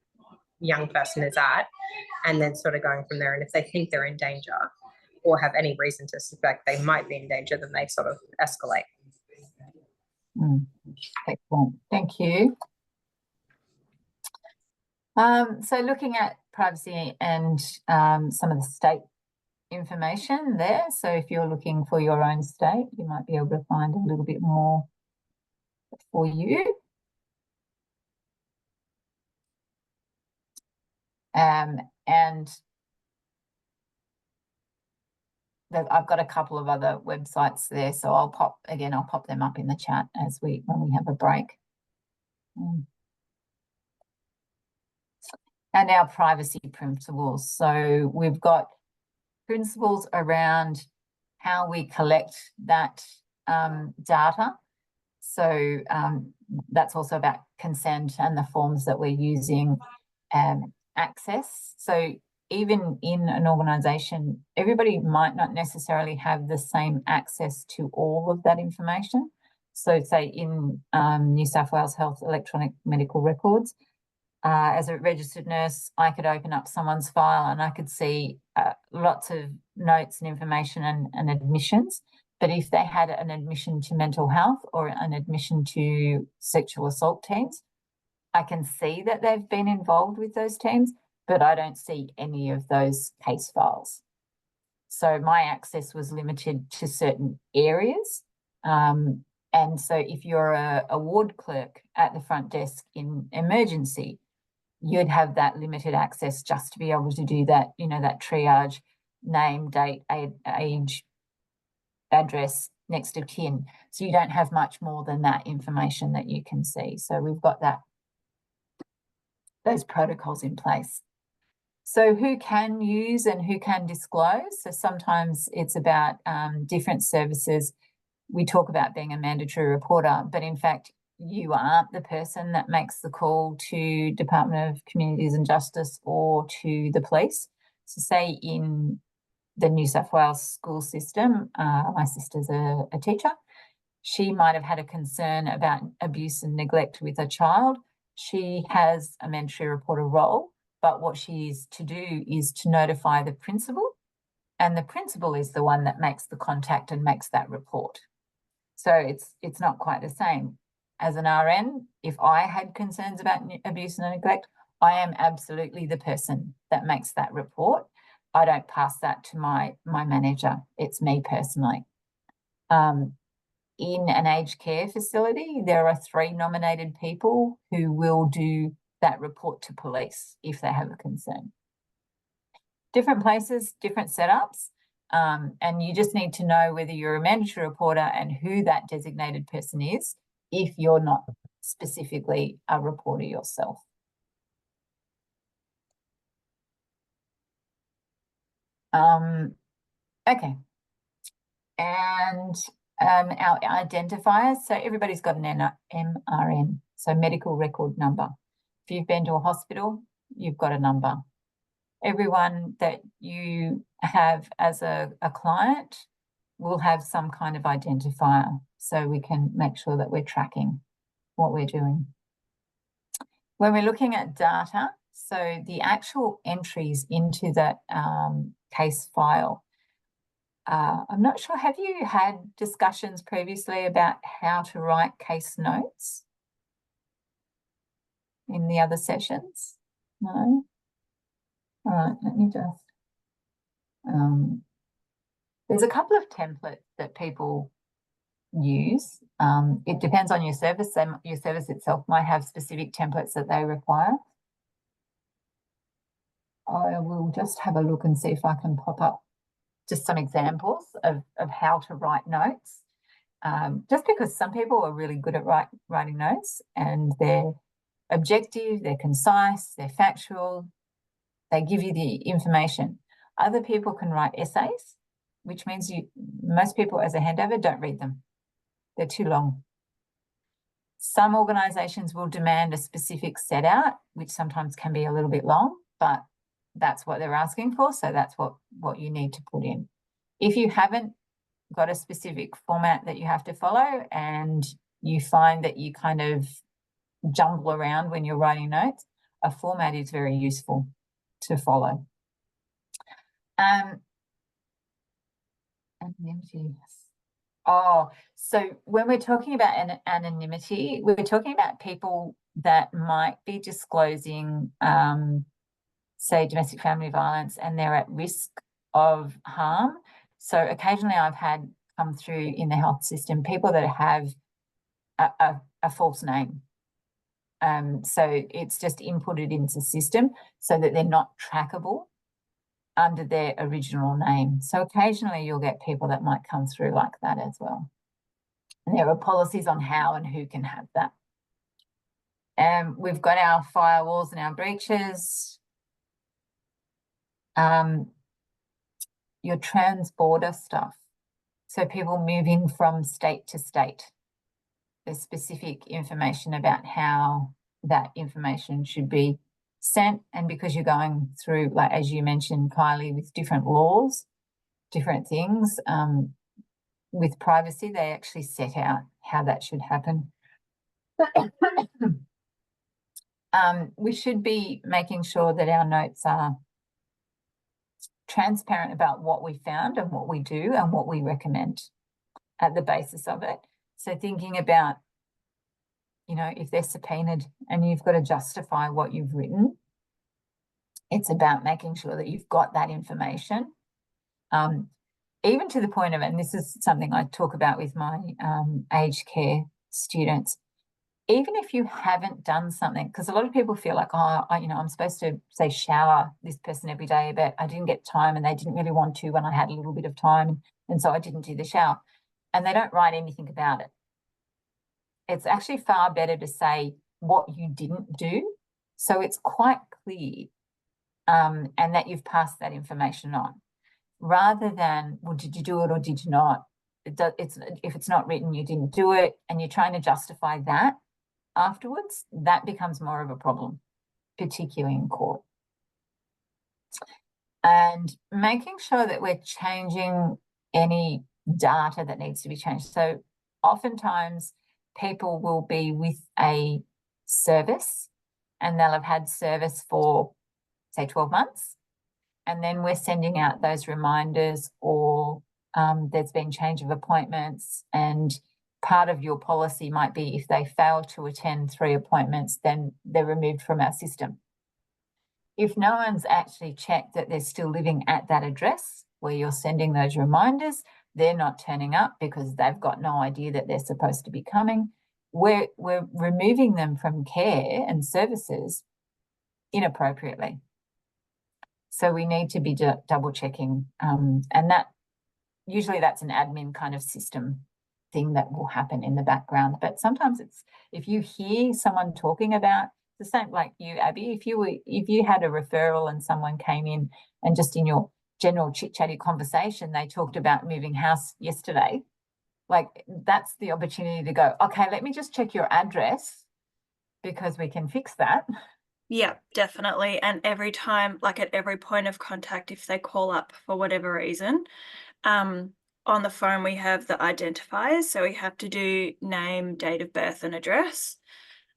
S6: young person is at, and then sort of going from there. And if they think they're in danger or have any reason to suspect they might be in danger, then they sort of escalate.
S1: Excellent. Thank you. So looking at privacy and some of the state information there. So if you're looking for your own state, you might be able to find a little bit more for you. And I've got a couple of other websites there, so I'll pop them up in the chat as when we have a break. And our privacy principles. So we've got principles around how we collect that data. So that's also about consent and the forms that we're using, access. So even in an organisation, everybody might not necessarily have the same access to all of that information. So say in New South Wales Health electronic medical records, as a registered nurse, I could open up someone's file and I could see lots of notes and information and admissions. But if they had an admission to mental health or an admission to sexual assault teams, I can see that they've been involved with those teams, but I don't see any of those case files. So my access was limited to certain areas. And so if you're a ward clerk at the front desk in emergency, you'd have that limited access just to be able to do that, you know, that triage, name, date, age, address, next of kin. So you don't have much more than that information that you can see. So we've got those protocols in place. So who can use and who can disclose? So sometimes it's about different services. We talk about being a mandatory reporter, but in fact, you aren't the person that makes the call to Department of Communities and Justice or to the police. So say in the New South Wales school system, my sister's a teacher. She might have had a concern about abuse and neglect with a child. She has a mandatory reporter role, but what she is to do is to notify the principal, and the principal is the one that makes the contact and makes that report. So it's not quite the same. As an RN, if I had concerns about abuse and neglect, I am absolutely the person that makes that report. I don't pass that to my manager. It's me personally. In an aged care facility, there are 3 nominated people who will do that report to police if they have a concern. Different places, different setups, and you just need to know whether you're a mandatory reporter and who that designated person is if you're not specifically a reporter yourself. Okay. And our identifiers. So everybody's got an MRN, so medical record number. If you've been to a hospital, you've got a number. Everyone that you have as a client will have some kind of identifier, so we can make sure that we're tracking what we're doing. When we're looking at data, so the actual entries into that case file, I'm not sure, have you had discussions previously about how to write case notes in the other sessions? No? All right, let me just, there's a couple of templates that people use. It depends on your service. Your service itself might have specific templates that they require. I will just have a look and see if I can pop up just some examples of how to write notes. Just because some people are really good at writing notes, and they're objective, they're concise, they're factual, they give you the information. Other people can write essays, which means most people as a handover don't read them. They're too long. Some organisations will demand a specific set out, which sometimes can be a little bit long, but that's what they're asking for, so that's what you need to put in. If you haven't got a specific format that you have to follow and you find that you kind of jumble around when you're writing notes, a format is very useful to follow. Anonymity. Oh, so when we're talking about anonymity, we're talking about people that might be disclosing, say, domestic family violence, and they're at risk of harm. So occasionally I've had come through in the health system people that have a false name. So it's just inputted into the system so that they're not trackable under their original name. So occasionally you'll get people that might come through like that as well. And there are policies on how and who can have that. We've got our firewalls and our breaches. Your trans-border stuff. So people moving from state to state. There's specific information about how that information should be sent, and because you're going through, like as you mentioned, Kylie, with different laws, different things, with privacy, they actually set out how that should happen. We should be making sure that our notes are transparent about what we found and what we do and what we recommend at the basis of it. So thinking about, you know, if they're subpoenaed and you've got to justify what you've written, it's about making sure that you've got that information. Even to the point of, and this is something I talk about with my aged care students, even if you haven't done something, because a lot of people feel like, oh, I'm supposed to, say, shower this person every day, but I didn't get time and they didn't really want to when I had a little bit of time, and so I didn't do the shower. And they don't write anything about it. It's actually far better to say what you didn't do, so it's quite clear, and that you've passed that information on, rather than, well, did you do it or did you not? If it's not written, you didn't do it, and you're trying to justify that afterwards, that becomes more of a problem, particularly in court. And making sure that we're changing any data that needs to be changed. So oftentimes people will be with a service and they'll have had service for, say, 12 months. And then we're sending out those reminders, or there's been change of appointments, and part of your policy might be if they fail to attend 3 appointments, then they're removed from our system. If no one's actually checked that they're still living at that address where you're sending those reminders, they're not turning up because they've got no idea that they're supposed to be coming. We're removing them from care and services inappropriately. So we need to be double checking, and that usually that's an admin kind of system thing that will happen in the background. But sometimes it's, if you hear someone talking about the same, like you, Abby, if you had a referral and someone came in and just in your general chit-chatty conversation, they talked about moving house yesterday, like that's the opportunity to go, okay, let me just check your address because we can fix that.
S3: Yeah, definitely. And every time, like at every point of contact, if they call up for whatever reason, on the phone we have the identifiers. So we have to do name, date of birth and address.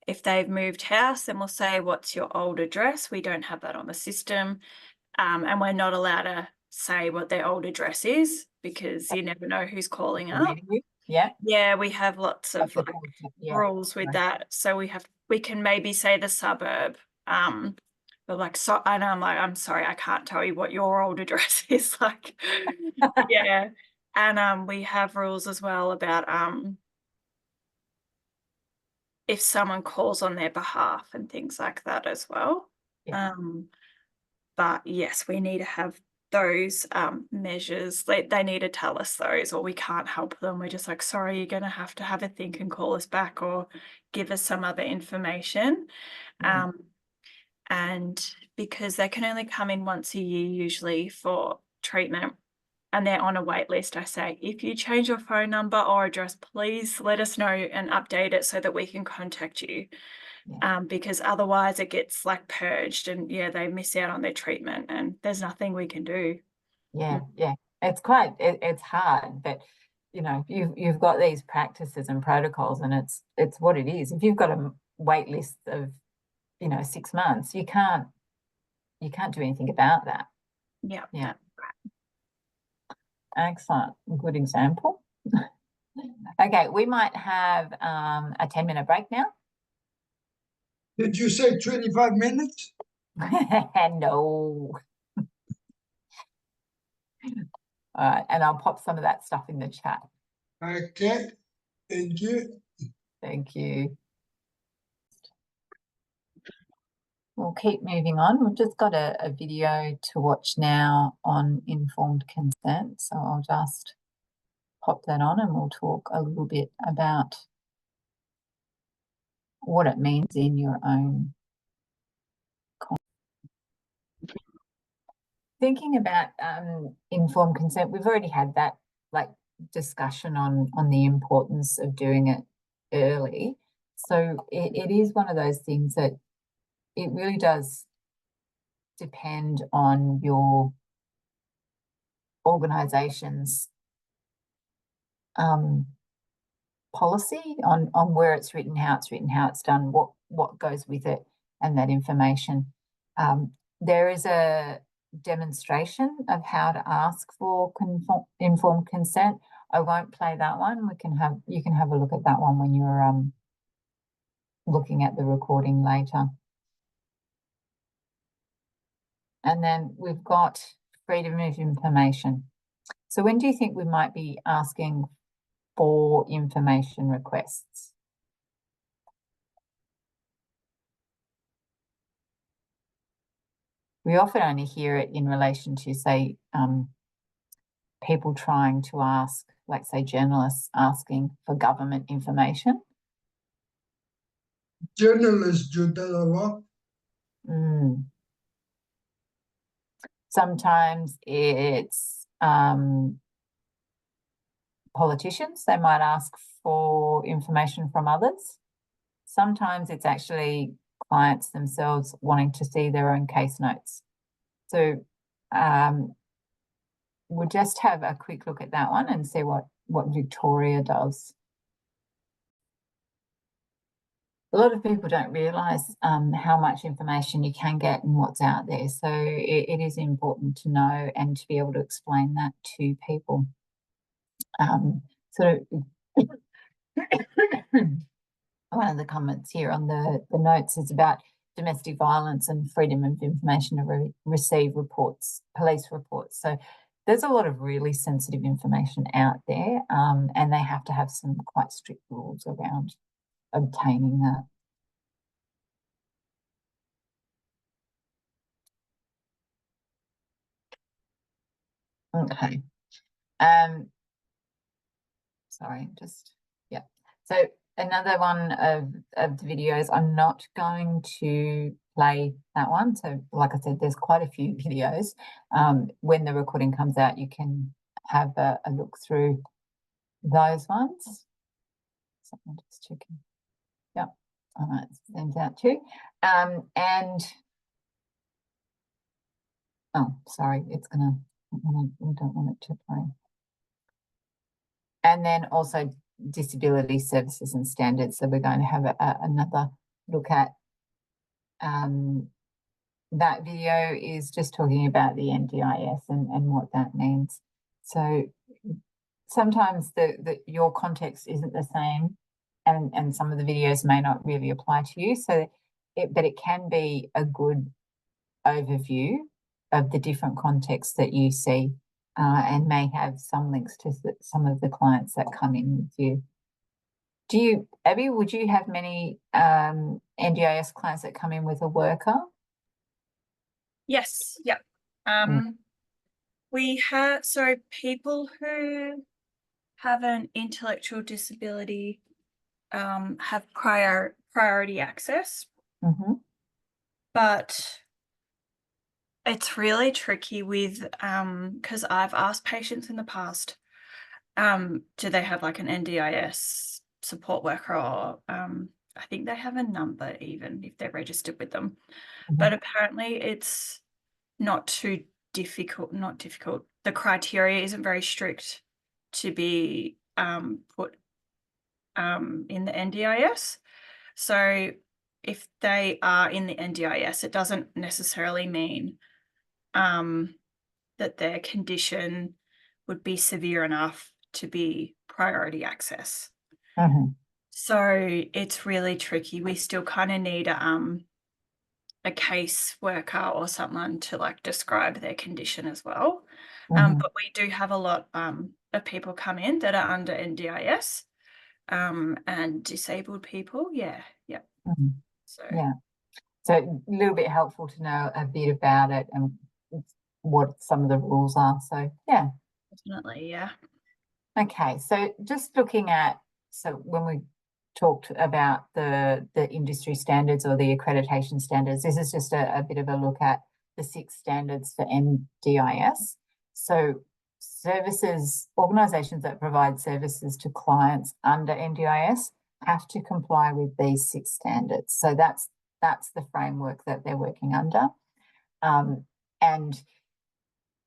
S3: If they've moved house, then we'll say, what's your old address? We don't have that on the system. And we're not allowed to say what their old address is because you never know who's calling up.
S1: Yeah.
S3: Yeah, we have lots of rules with that. So we can maybe say the suburb. But like, so, and I'm like, I'm sorry, I can't tell you what your old address is. Like, yeah. And we have rules as well about if someone calls on their behalf and things like that as well.
S1: Yeah.
S3: But yes, we need to have those measures. They need to tell us those, or we can't help them. We're just like, sorry, you're going to have a think and call us back, or give us some other information. And because they can only come in once a year usually for treatment, and they're on a wait list, I say, if you change your phone number or address, please let us know and update it so that we can contact you. Because otherwise it gets like purged, and they miss out on their treatment, and there's nothing we can do.
S1: Yeah. It's it's hard, but you've got these practices and protocols, and it's what it is. If you've got a wait list of 6 months, you can't do anything about that.
S3: Yeah.
S1: Excellent. Good example. Okay, we might have a 10-minute break now.
S4: Did you say 25 minutes?
S1: No. All right, and I'll pop some of that stuff in the chat.
S4: Okay, thank you.
S1: Thank you. We'll keep moving on. We've just got a video to watch now on informed consent. So I'll just pop that on and we'll talk a little bit about what it means in your own context. Thinking about informed consent, we've already had that discussion on the importance of doing it early. So it is one of those things that it really does depend on your organisation's policy on where it's written, how it's done, what goes with it, and that information. There is a demonstration of how to ask for informed consent. I won't play that one. You can have a look at that one when you're looking at the recording later. And then we've got freedom of information. So when do you think we might be asking for information requests? We often only hear it in relation to, say, people trying to ask, like, say, journalists asking for government information.
S4: Journalists do that a lot.
S1: Sometimes it's politicians. They might ask for information from others. Sometimes it's actually clients themselves wanting to see their own case notes. So we'll just have a quick look at that one and see what Victoria does. A lot of people don't realise how much information you can get and what's out there. So it is important to know and to be able to explain that to people. One of the comments here on the notes is about domestic violence and freedom of information to receive reports, police reports. So there's a lot of really sensitive information out there, and they have to have some quite strict rules around obtaining that. Okay. Sorry, so another one of the videos, I'm not going to play that one. So like I said, there's quite a few videos. When the recording comes out, you can have a look through those ones. So I'm just checking. Yeah, all right, send out too. And oh, sorry, it's gonna, we don't want it to play. And then also disability services and standards. So we're going to have another look at that video is just talking about the NDIS and what that means. So sometimes your context isn't the same, and some of the videos may not really apply to you. So but it can be a good overview of the different contexts that you see and may have some links to some of the clients that come in with you. Do you, Abby, would you have many NDIS clients that come in with a worker?
S3: Yes, yep. We have, so people who have an intellectual disability have priority access, but it's really tricky with, because I've asked patients in the past, do they have like an NDIS support worker, or I think they have a number even if they're registered with them. But apparently it's not too difficult, the criteria isn't very strict to be put in the NDIS. So if they are in the NDIS, it doesn't necessarily mean that their condition would be severe enough to be priority access. So it's really tricky. We still kind of need a case worker or someone to like describe their condition as well. But we do have a lot of people come in that are under NDIS and disabled people. So
S1: a little bit helpful to know a bit about it and what some of the rules are. So
S3: definitely,
S1: okay, so just looking at, so when we talked about the industry standards or the accreditation standards, this is just a bit of a look at the 6 standards for NDIS. So services, organisations that provide services to clients under NDIS have to comply with these 6 standards. So that's the framework that they're working under. And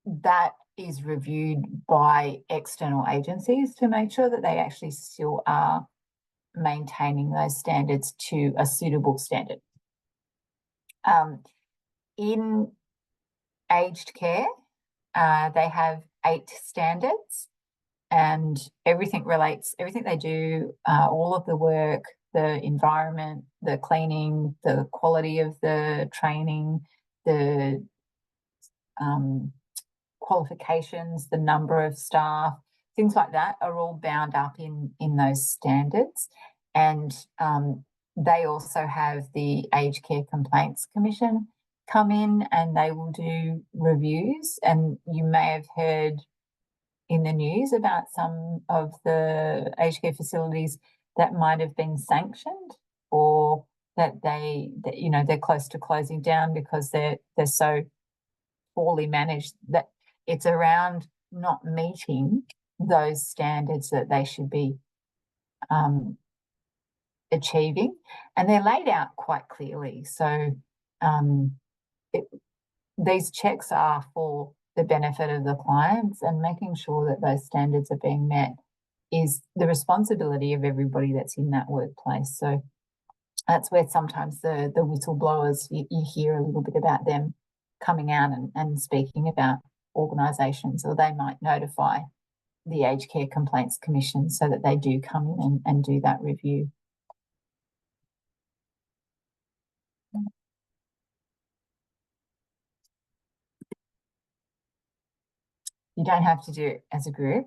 S1: that is reviewed by external agencies to make sure that they actually still are maintaining those standards to a suitable standard. In aged care, they have 8 standards, and everything they do, all of the work, the environment, the cleaning, the quality of the training, the qualifications, the number of staff, things like that are all bound up in those standards. And they also have the Aged Care Complaints Commission come in, and they will do reviews. And you may have heard in the news about some of the aged care facilities that might have been sanctioned, or that they're close to closing down because they're so poorly managed, that it's around not meeting those standards that they should be achieving, and they're laid out quite clearly. So these checks are for the benefit of the clients, and making sure that those standards are being met is the responsibility of everybody that's in that workplace. So that's where sometimes the whistleblowers, you hear a little bit about them coming out and speaking about organisations, or they might notify the Aged Care Complaints Commission so that they do come in and do that review. You don't have to do it as a group,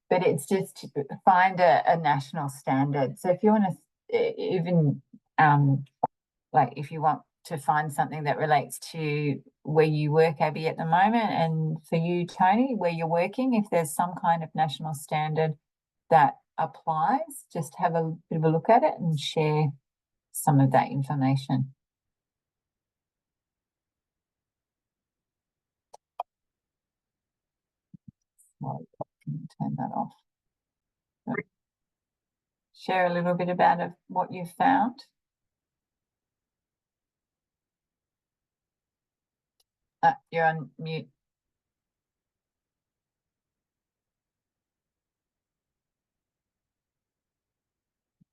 S1: but it's just to find a national standard. So if you want to even like if you want to find something that relates to where you work, Abby, at the moment, and for you, Tony, where you're working, if there's some kind of national standard that applies, just have a bit of a look at it and share some of that information. Well, can you turn that off? Share a little bit about what you've found. You're on mute.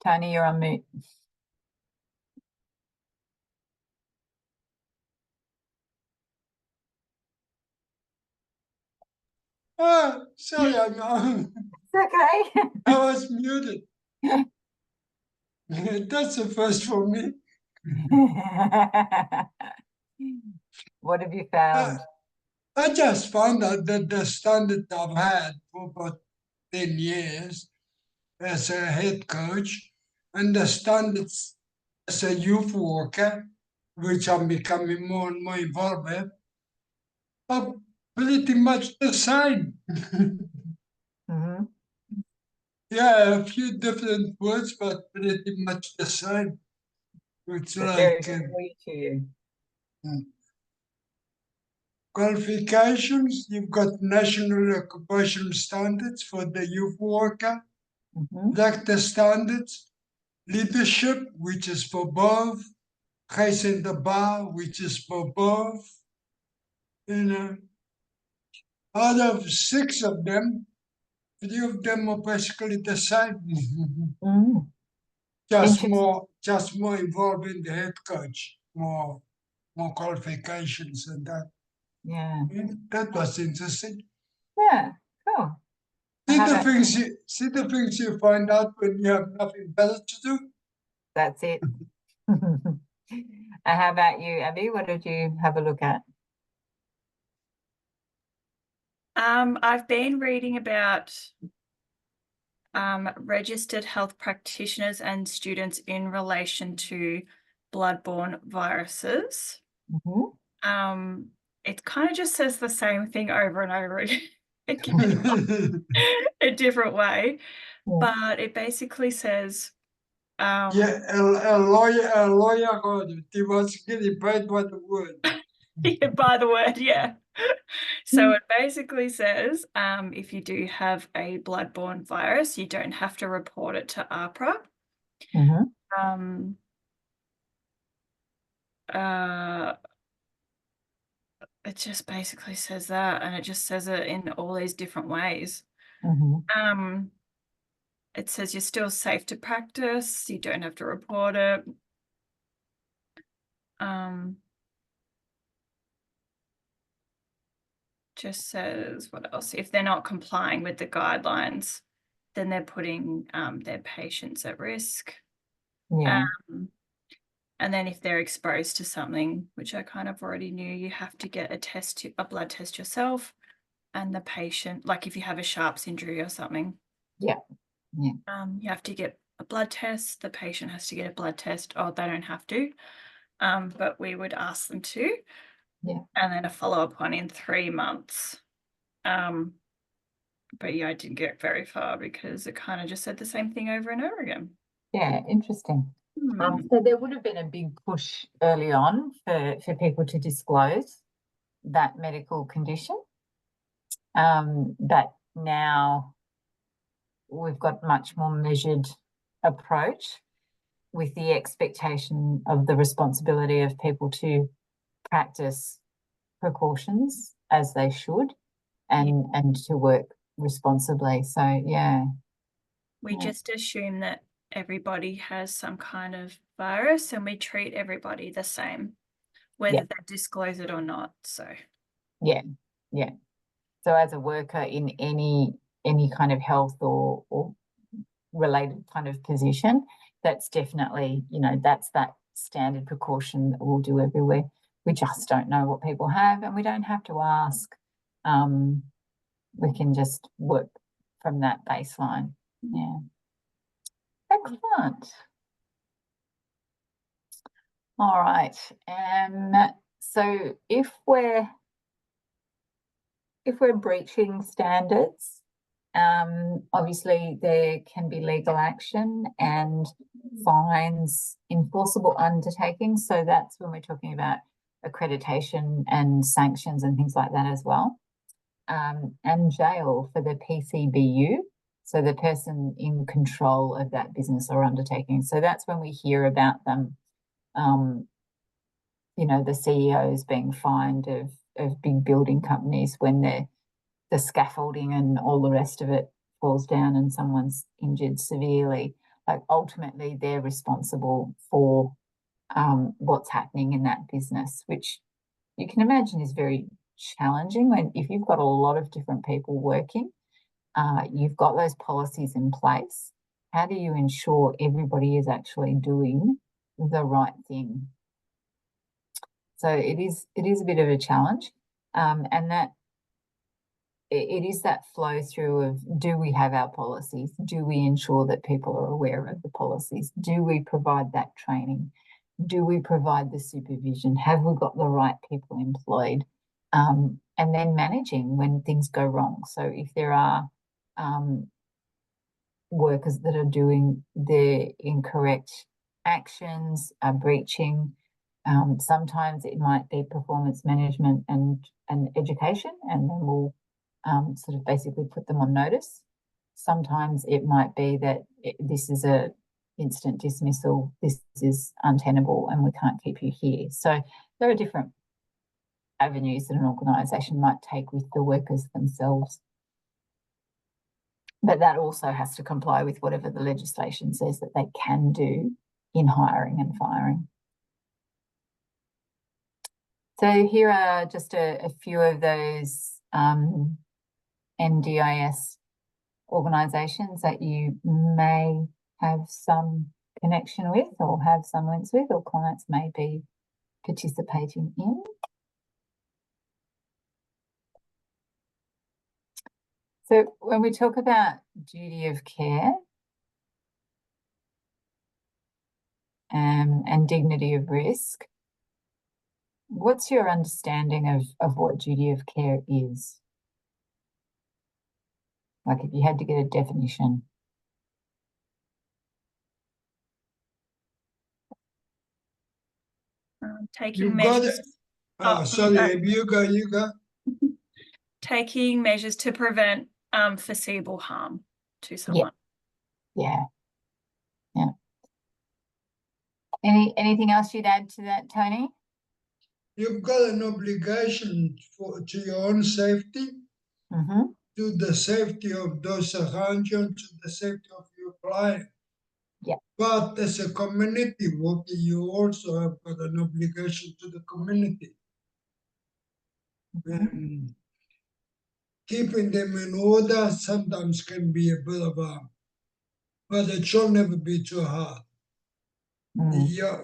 S1: Tony, you're on mute.
S4: Oh, sorry, I'm
S1: It's okay.
S4: I was muted. That's the first for me.
S1: What have you found?
S4: I just found out that the standard I've had for about 10 years as a head coach and the standards as a youth worker, which I'm becoming more and more involved with, are pretty much the same.
S1: Mm-hmm.
S4: Yeah, a few different words, but pretty much the same. It's
S1: But very
S4: like
S1: familiar to you.
S4: qualifications, you've got national occupational standards for the youth worker,
S1: Mm-hmm.
S4: doctor standards, leadership, which is for both, case in the bar, which is for both. You know, out of 6 of them, 3 of them are basically the same.
S1: Mm.
S4: Just more involved in the head coach, more qualifications and that.
S1: Yeah.
S4: That was interesting.
S1: Yeah. Cool.
S4: See
S1: How
S4: the
S1: about
S4: things you find out when you have nothing better to do.
S1: that's it? And how about you, Abby? What did you have a look at?
S3: I've been reading about registered health practitioners and students in relation to bloodborne viruses.
S1: Mm-hmm.
S3: It kind of just says the same thing over and over again, a different way,
S1: Yeah.
S3: but it basically says,
S4: Yeah, a lawyer he was getting paid by the word.
S3: yeah, by the word, yeah. So it basically says, if you do have a bloodborne virus, you don't have to report it to AHPRA.
S1: Mm-hmm.
S3: It just basically says that, and it just says it in all these different ways.
S1: Mm-hmm.
S3: It says you're still safe to practice, you don't have to report it. Just says, what else? If they're not complying with the guidelines, then they're putting their patients at risk.
S1: Yeah.
S3: And then if they're exposed to something, which I kind of already knew, you have to get a blood test yourself and the patient, like if you have a Sharp's injury or something.
S1: Yeah. Yeah.
S3: You have to get a blood test. The patient has to get a blood test. Oh, they don't have to, but we would ask them to.
S1: Yeah.
S3: And then a follow-up one in 3 months. But yeah, I didn't get very far because it kind of just said the same thing over and over again.
S1: Yeah, interesting. So there would have been a big push early on for people to disclose that medical condition. But now we've got much more measured approach with the expectation of the responsibility of people to practice precautions as they should and to work responsibly. So yeah.
S3: We just assume that everybody has some kind of virus and we treat everybody the same, whether they disclose it or not. So
S1: yeah. So as a worker in any kind of health or related kind of position, that's definitely, that's that standard precaution that we'll do everywhere. We just don't know what people have and we don't have to ask. We can just work from that baseline. Yeah. Excellent. All right. So if we're breaching standards, obviously there can be legal action and fines, enforceable undertakings. So that's when we're talking about accreditation and sanctions and things like that as well. And jail for the PCBU, so the person in control of that business or undertaking. So that's when we hear about them, the CEOs being fined of big building companies when the scaffolding and all the rest of it falls down and someone's injured severely. Like ultimately they're responsible for what's happening in that business, which you can imagine is very challenging if you've got a lot of different people working, you've got those policies in place. How do you ensure everybody is actually doing the right thing? So it is a bit of a challenge. And that it is that flow through of, do we have our policies? Do we ensure that people are aware of the policies? Do we provide that training? Do we provide the supervision? Have we got the right people employed? And then managing when things go wrong. So if there are workers that are doing the incorrect actions, are breaching, sometimes it might be performance management and education, and then we'll sort of basically put them on notice. Sometimes it might be that this is a instant dismissal, this is untenable and we can't keep you here. So there are different avenues that an organisation might take with the workers themselves. But that also has to comply with whatever the legislation says that they can do in hiring and firing. So here are just a few of those NDIS organisations that you may have some connection with or have some links with, or clients may be participating in. So when we talk about duty of care and dignity of risk, what's your understanding of what duty of care is? Like if you had to get a definition.
S3: Taking
S4: You got
S3: measures.
S4: it.
S3: Oh,
S4: Sorry, you go.
S3: Taking measures to prevent foreseeable harm to someone.
S1: Yeah. Anything else you'd add to that, Tony?
S4: You've got an obligation to your own safety, to the safety of those around you, and to the safety of your client.
S1: Yeah.
S4: But as a community worker, you also have got an obligation to the community. Keeping them in order sometimes can be a bit of a, but it should never be too hard.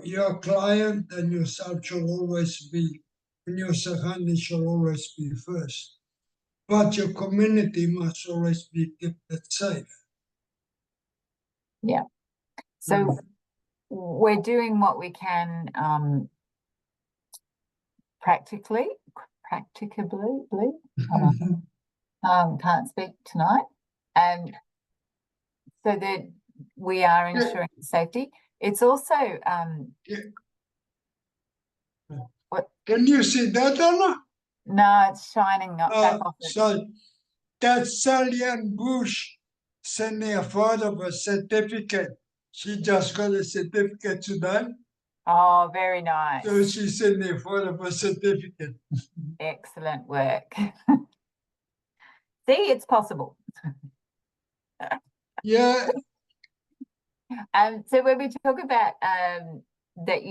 S4: Your client and yourself should always be, and your surroundings should always be first. But your community must always be kept safe.
S1: Yeah. So we're doing what we can practicably. Can't speak tonight. So that we are ensuring safety. It's also what?
S4: Can you see that, Anna?
S1: No, it's shining up that off.
S4: So that's Sally Ann Bush sending a photo of a certificate. She just got a certificate today.
S1: Oh, very nice.
S4: So she sent me a photo of a certificate.
S1: Excellent work. See, it's possible.
S4: Yeah.
S1: So when we talk about that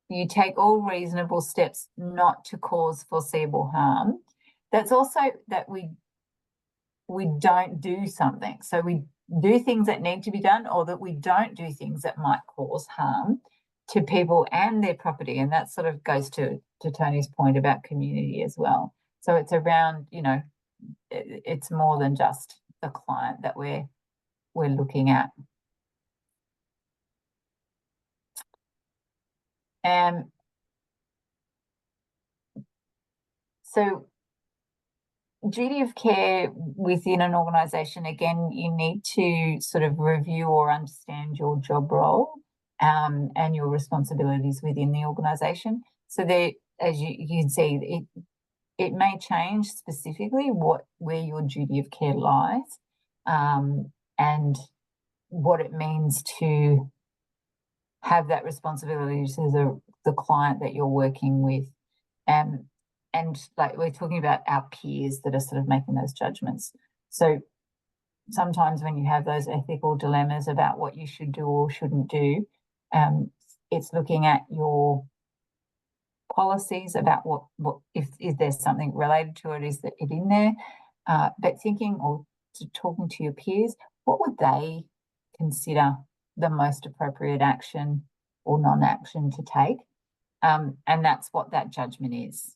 S1: you take all reasonable steps not to cause foreseeable harm, that's also that we don't do something. So we do things that need to be done, or that we don't do things that might cause harm to people and their property. And that sort of goes to Tony's point about community as well. So it's around, it's more than just the client that we're looking at. So duty of care within an organisation, again, you need to sort of review or understand your job role and your responsibilities within the organisation. So there, as you can see, it may change specifically where your duty of care lies and what it means to have that responsibility to the client that you're working with. And like we're talking about our peers that are sort of making those judgments. So sometimes when you have those ethical dilemmas about what you should do or shouldn't do, it's looking at your policies about what if there's something related to it, is it in there? But thinking or talking to your peers, what would they consider the most appropriate action or non-action to take? And that's what that judgment is.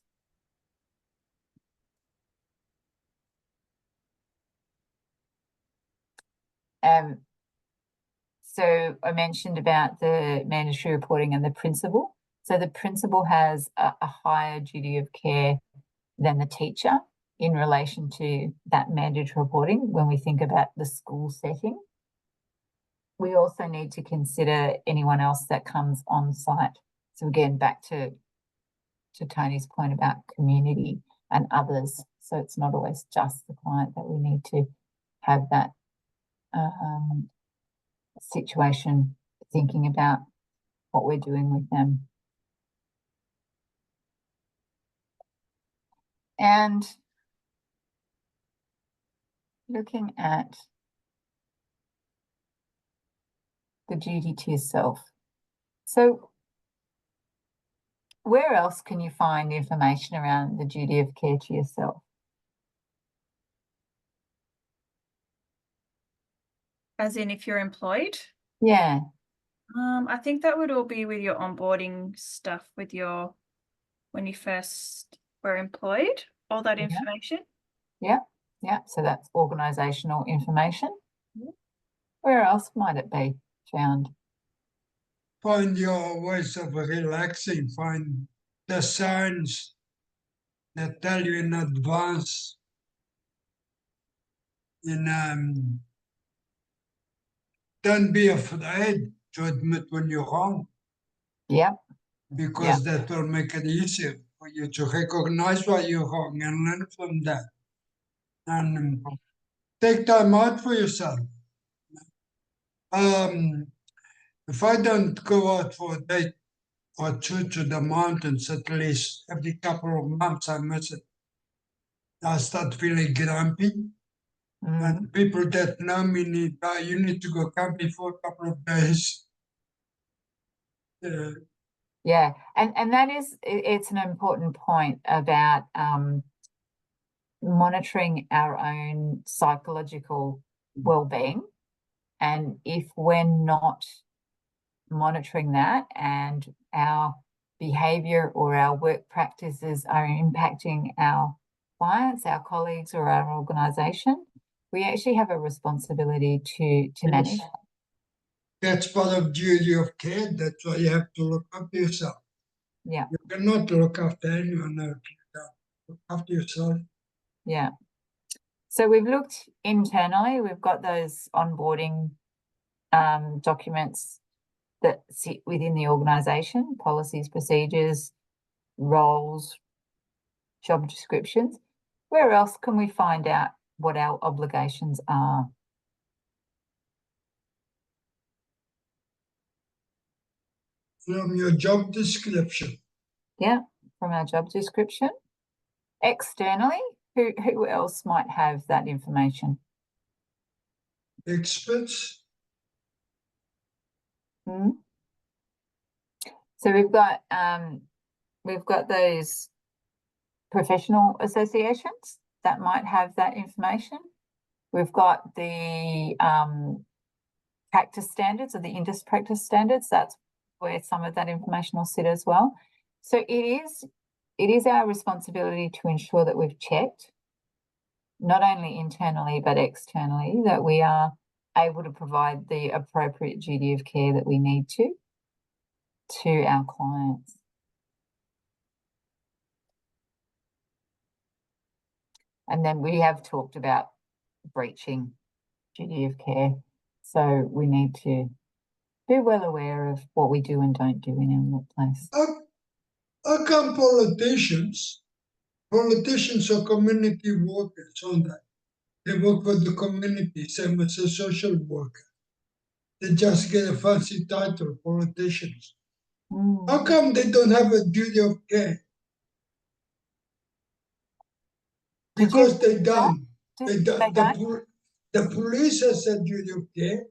S1: So I mentioned about the mandatory reporting and the principal. So the principal has a higher duty of care than the teacher in relation to that mandatory reporting when we think about the school setting. We also need to consider anyone else that comes on site. So again, back to Tony's point about community and others. So it's not always just the client that we need to have that situation, thinking about what we're doing with them. And looking at the duty to yourself. So where else can you find information around the duty of care to yourself?
S3: As in if you're employed?
S1: Yeah.
S3: I think that would all be with your onboarding stuff with your, when you first were employed, all that information.
S1: Yeah. So that's organisational information. Where else might it be found?
S4: Find your ways of relaxing. Find the signs that tell you in advance. And don't be afraid to admit when you're wrong,
S1: Yep.
S4: because that will make it easier for you to recognize why you're wrong and learn from that. And take time out for yourself. If I don't go out for a day or two to the mountains, at least every couple of months I miss it, I start feeling grumpy. And people that know me need, you need to go camping for a couple of days.
S1: Yeah, and that is, it's an important point about monitoring our own psychological well-being. And if we're not monitoring that and our behaviour or our work practices are impacting our clients, our colleagues, or our organisation, we actually have a responsibility to manage.
S4: That's part of duty of care. That's why you have to look after yourself.
S1: Yeah.
S4: You cannot look after anyone else. Look after yourself.
S1: Yeah. So we've looked internally. We've got those onboarding documents that sit within the organisation, policies, procedures, roles, job descriptions. Where else can we find out what our obligations are?
S4: From your job description.
S1: Yeah, from our job description. Externally, who else might have that information?
S4: Experts.
S1: So we've got those professional associations that might have that information. We've got the practice standards or the industry practice standards. That's where some of that information will sit as well. So it is our responsibility to ensure that we've checked, not only internally but externally, that we are able to provide the appropriate duty of care that we need to our clients. And then we have talked about breaching duty of care. So we need to be well aware of what we do and don't do in our workplace.
S4: How come politicians are community workers, aren't they? They work for the community, same as a social worker. They just get a fancy title, politicians. How come they don't have a duty of care? Because they don't. The police has a duty of care.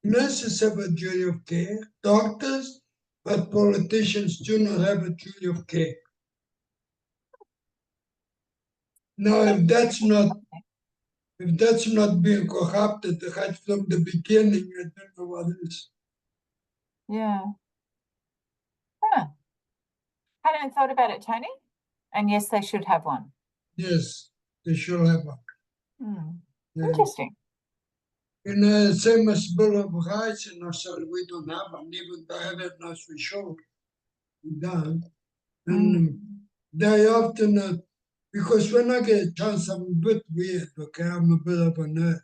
S4: Nurses have a duty of care. Doctors, but politicians do not have a duty of care. Now, if that's not being corrupted right from the beginning, I don't know what is.
S1: Yeah. Hadn't thought about it, Tony. And yes, they should have one.
S4: Yes, they should have one.
S1: Interesting.
S4: Same as Bill of Rights in Australia, we don't have one, even though I have it now for sure. We don't. And they often, because when I get a chance, I'm a bit weird, okay? I'm a bit of a nerd.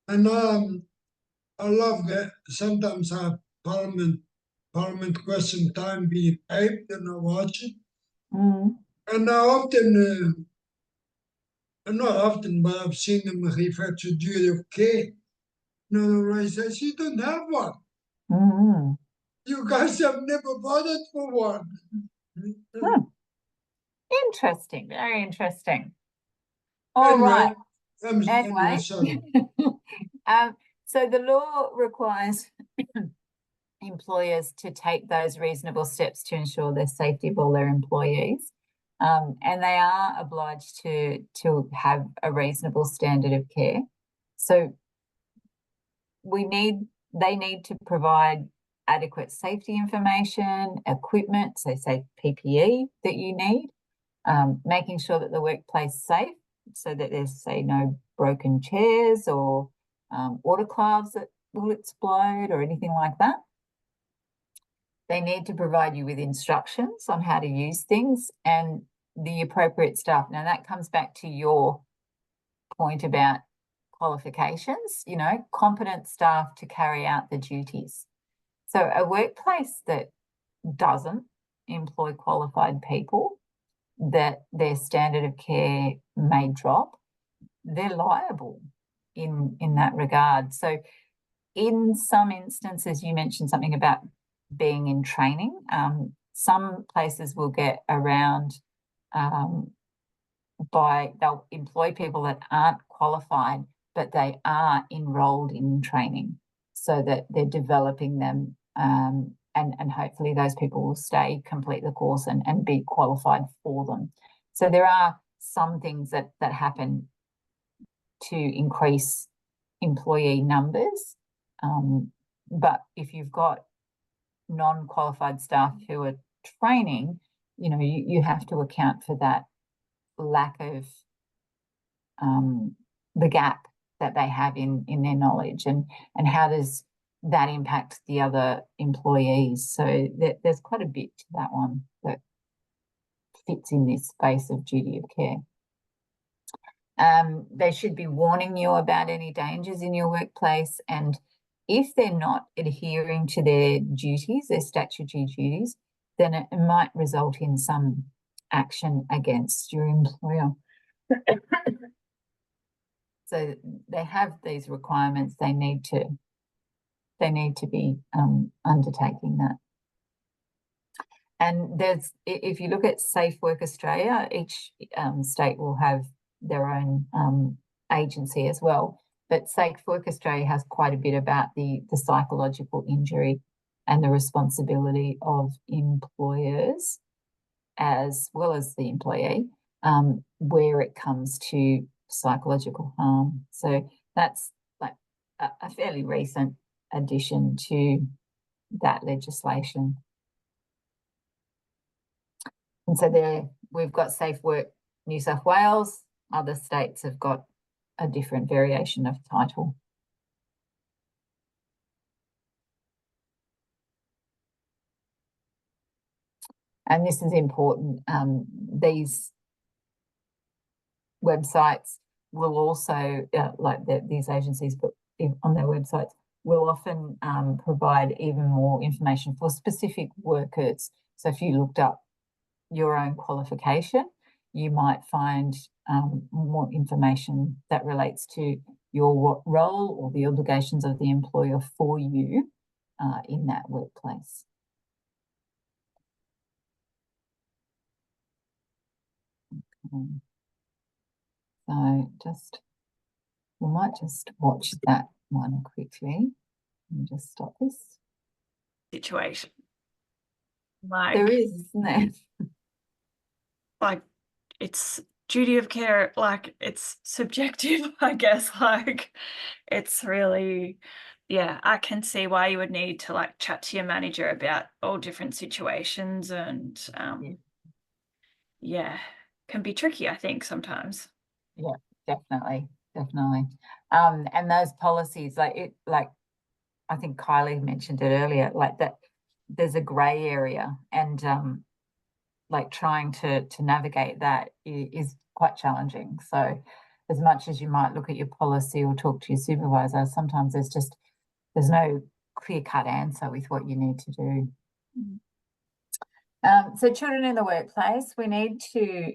S4: And I love that. Sometimes I have Parliament question time being taped and I watch it. And I often, not often, but I've seen them refer to duty of care. In other words, I say, you don't have one. You guys have never bothered for one.
S1: Interesting, very interesting. All right. Anyway,
S4: sorry.
S1: so the law requires employers to take those reasonable steps to ensure the safety of all their employees. And they are obliged to have a reasonable standard of care. So they need to provide adequate safety information, equipment, so say PPE that you need, making sure that the workplace is safe, so that there's, say, no broken chairs or autoclaves that will explode or anything like that. They need to provide you with instructions on how to use things and the appropriate staff. Now, that comes back to your point about qualifications, competent staff to carry out the duties. So a workplace that doesn't employ qualified people, that their standard of care may drop, they're liable in that regard. So in some instances, you mentioned something about being in training. Some places will get around they'll employ people that aren't qualified, but they are enrolled in training so that they're developing them, and hopefully those people will stay, complete the course and be qualified for them. So there are some things that happen to increase employee numbers, but if you've got non-qualified staff who are training, you have to account for that lack of the gap that they have in their knowledge, and how does that impact the other employees. So there's quite a bit to that one that fits in this space of duty of care. They should be warning you about any dangers in your workplace, and if they're not adhering to their duties, their statutory duties, then it might result in some action against your employer. So they have these requirements. They need to be undertaking that. And if you look at Safe Work Australia, each state will have their own agency as well. But Safe Work Australia has quite a bit about the psychological injury and the responsibility of employers as well as the employee, where it comes to psychological harm. So that's like a fairly recent addition to that legislation. And so we've got Safe Work New South Wales. Other states have got a different variation of title. And this is important. These websites will also, these agencies, but on their websites, will often provide even more information for specific workers. So if you looked up your own qualification, you might find more information that relates to your role or the obligations of the employer for you in that workplace. So we might just watch that one quickly and just stop this.
S3: Situation.
S1: There is, isn't there?
S3: Like, it's duty of care, like it's subjective, I guess. Like, it's really, yeah, I can see why you would need to like chat to your manager about all different situations, and yeah, can be tricky, I think, sometimes.
S1: Yeah, definitely. And those policies, like I think Kylie mentioned it earlier, like that there's a grey area, and like trying to navigate that is quite challenging. So as much as you might look at your policy or talk to your supervisor, sometimes there's no clear-cut answer with what you need to do. So children in the workplace, we need to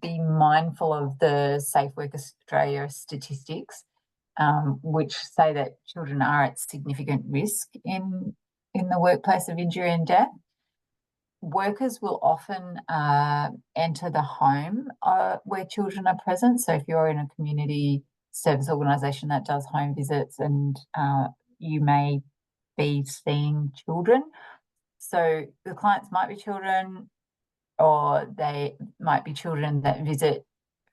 S1: be mindful of the Safe Work Australia statistics, which say that children are at significant risk in the workplace of injury and death. Workers will often enter the home where children are present. So if you're in a community service organisation that does home visits, and you may be seeing children. So the clients might be children, or they might be children that visit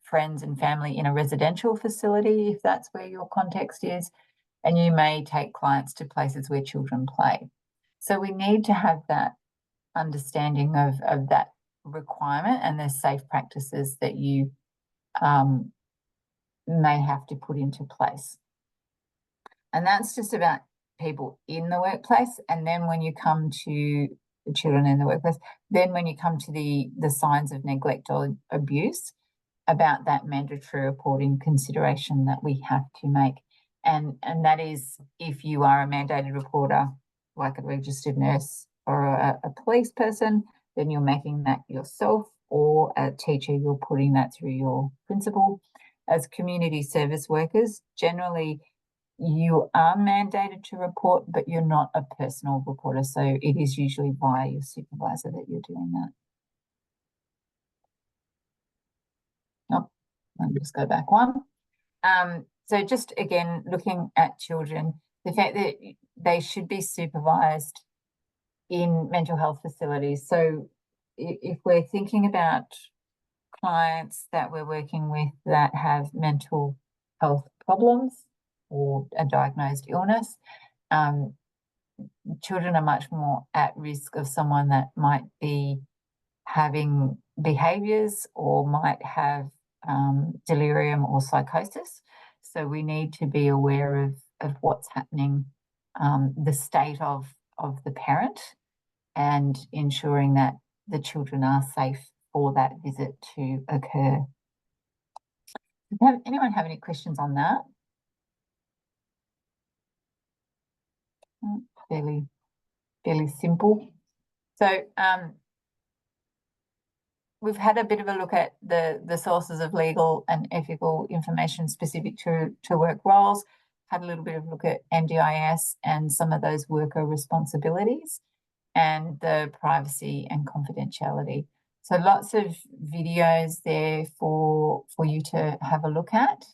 S1: friends and family in a residential facility, if that's where your context is, and you may take clients to places where children play. So we need to have that understanding of that requirement, and there's safe practices that you may have to put into place. And that's just about people in the workplace. And then when you come to the children in the workplace, then when you come to the signs of neglect or abuse, about that mandatory reporting consideration that we have to make. And that is, if you are a mandated reporter, like a registered nurse or a police person, then you're making that yourself, or a teacher, you're putting that through your principal. As community service workers, generally you are mandated to report, but you're not a personal reporter. So it is usually via your supervisor that you're doing that. Oh, let me just go back one. So just again, looking at children, the fact that they should be supervised in mental health facilities. So if we're thinking about clients that we're working with that have mental health problems or a diagnosed illness, children are much more at risk of someone that might be having behaviours or might have delirium or psychosis. So we need to be aware of what's happening, the state of the parent, and ensuring that the children are safe for that visit to occur. Does anyone have any questions on that? Fairly simple. So we've had a bit of a look at the sources of legal and ethical information specific to work roles, had a little bit of a look at NDIS and some of those worker responsibilities and the privacy and confidentiality. So lots of videos there for you to have a look at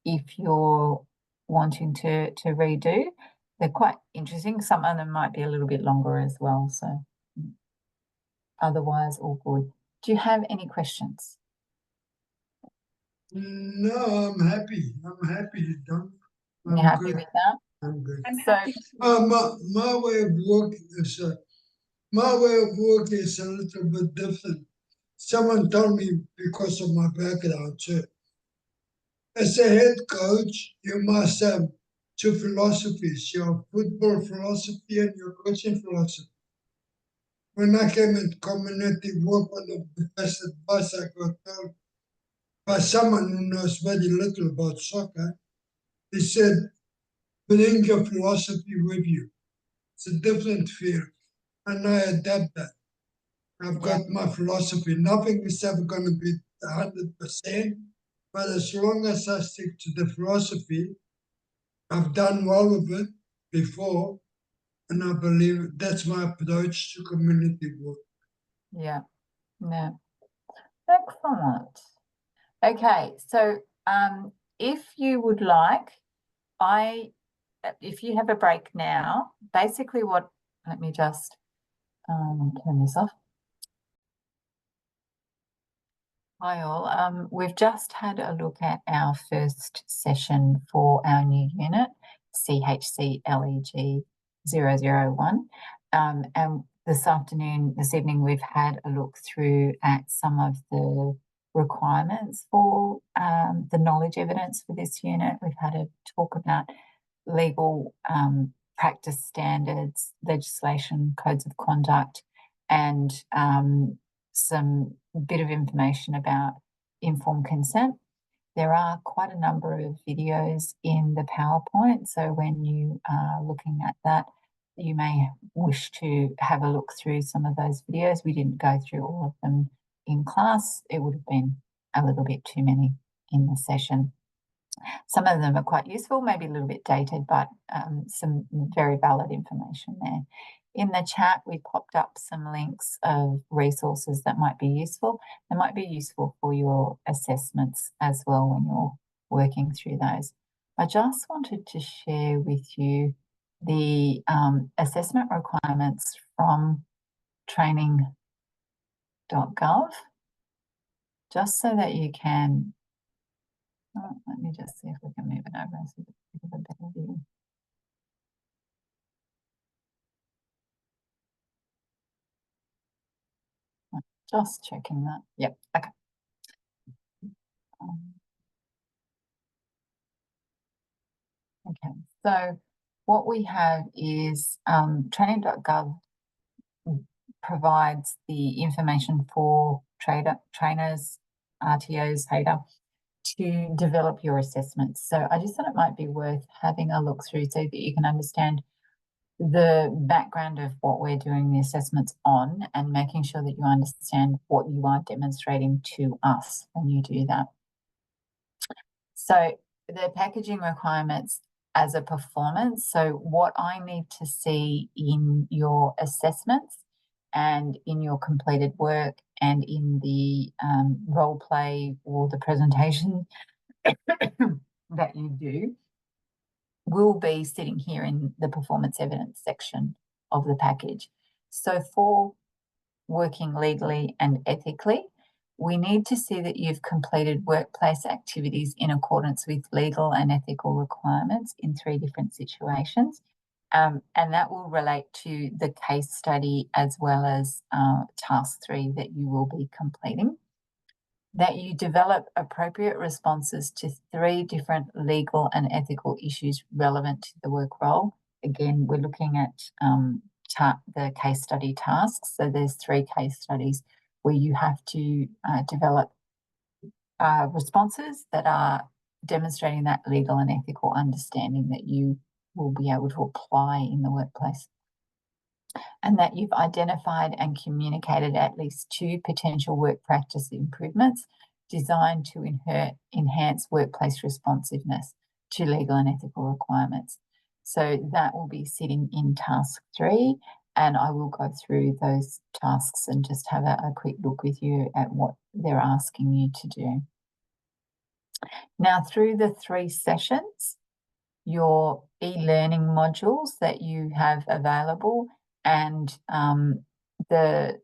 S1: if you're wanting to redo. They're quite interesting. Some of them might be a little bit longer as well. So otherwise, all good. Do you have any questions?
S4: No, I'm happy. I'm happy to done.
S1: You're happy with that?
S4: I'm good.
S3: I'm
S1: So,
S3: happy.
S4: My way of working is a little bit different. Someone told me, because of my background too. As a head coach, you must have two philosophies: your football philosophy and your coaching philosophy. When I came into community work, one of the best advice I got told by someone who knows very little about soccer, he said, bring your philosophy with you. It's a different field, and I adapt that. I've got my philosophy. Nothing is ever going to be 100%, but as long as I stick to the philosophy, I've done well with it before, and I believe that's my approach to community work.
S1: yeah. Excellent. Okay, so if you would like, if you have a break now, basically let me just turn this off. Hi all, we've just had a look at our first session for our new unit, CHCLEG001. And this evening, we've had a look through at some of the requirements for the knowledge evidence for this unit. We've had a talk about legal practice standards, legislation, codes of conduct, and some bit of information about informed consent. There are quite a number of videos in the PowerPoint, so when you are looking at that, you may wish to have a look through some of those videos. We didn't go through all of them in class. It would have been a little bit too many in the session. Some of them are quite useful, maybe a little bit dated, but some very valid information there. In the chat, we popped up some links of resources that might be useful. They might be useful for your assessments as well when you're working through those. I just wanted to share with you the assessment requirements from training.gov, just so that you can, let me just see if we can move it over so that you have a better view. Just checking that. Yep, okay. Okay, so what we have is training.gov provides the information for trainers, RTOs, HADA, to develop your assessments. So I just thought it might be worth having a look through so that you can understand the background of what we're doing the assessments on and making sure that you understand what you are demonstrating to us when you do that. So the packaging requirements as a performance. So what I need to see in your assessments and in your completed work and in the role play or the presentation that you do will be sitting here in the performance evidence section of the package. So for working legally and ethically, we need to see that you've completed workplace activities in accordance with legal and ethical requirements in 3 different situations. And that will relate to the case study as well as task 3 that you will be completing. That you develop appropriate responses to 3 different legal and ethical issues relevant to the work role. Again, we're looking at the case study tasks. So there's 3 case studies where you have to develop responses that are demonstrating that legal and ethical understanding that you will be able to apply in the workplace. And that you've identified and communicated at least 2 potential work practice improvements designed to enhance workplace responsiveness to legal and ethical requirements. So that will be sitting in task 3, and I will go through those tasks and just have a quick look with you at what they're asking you to do. Now, through the 3 sessions, your e-learning modules that you have available and the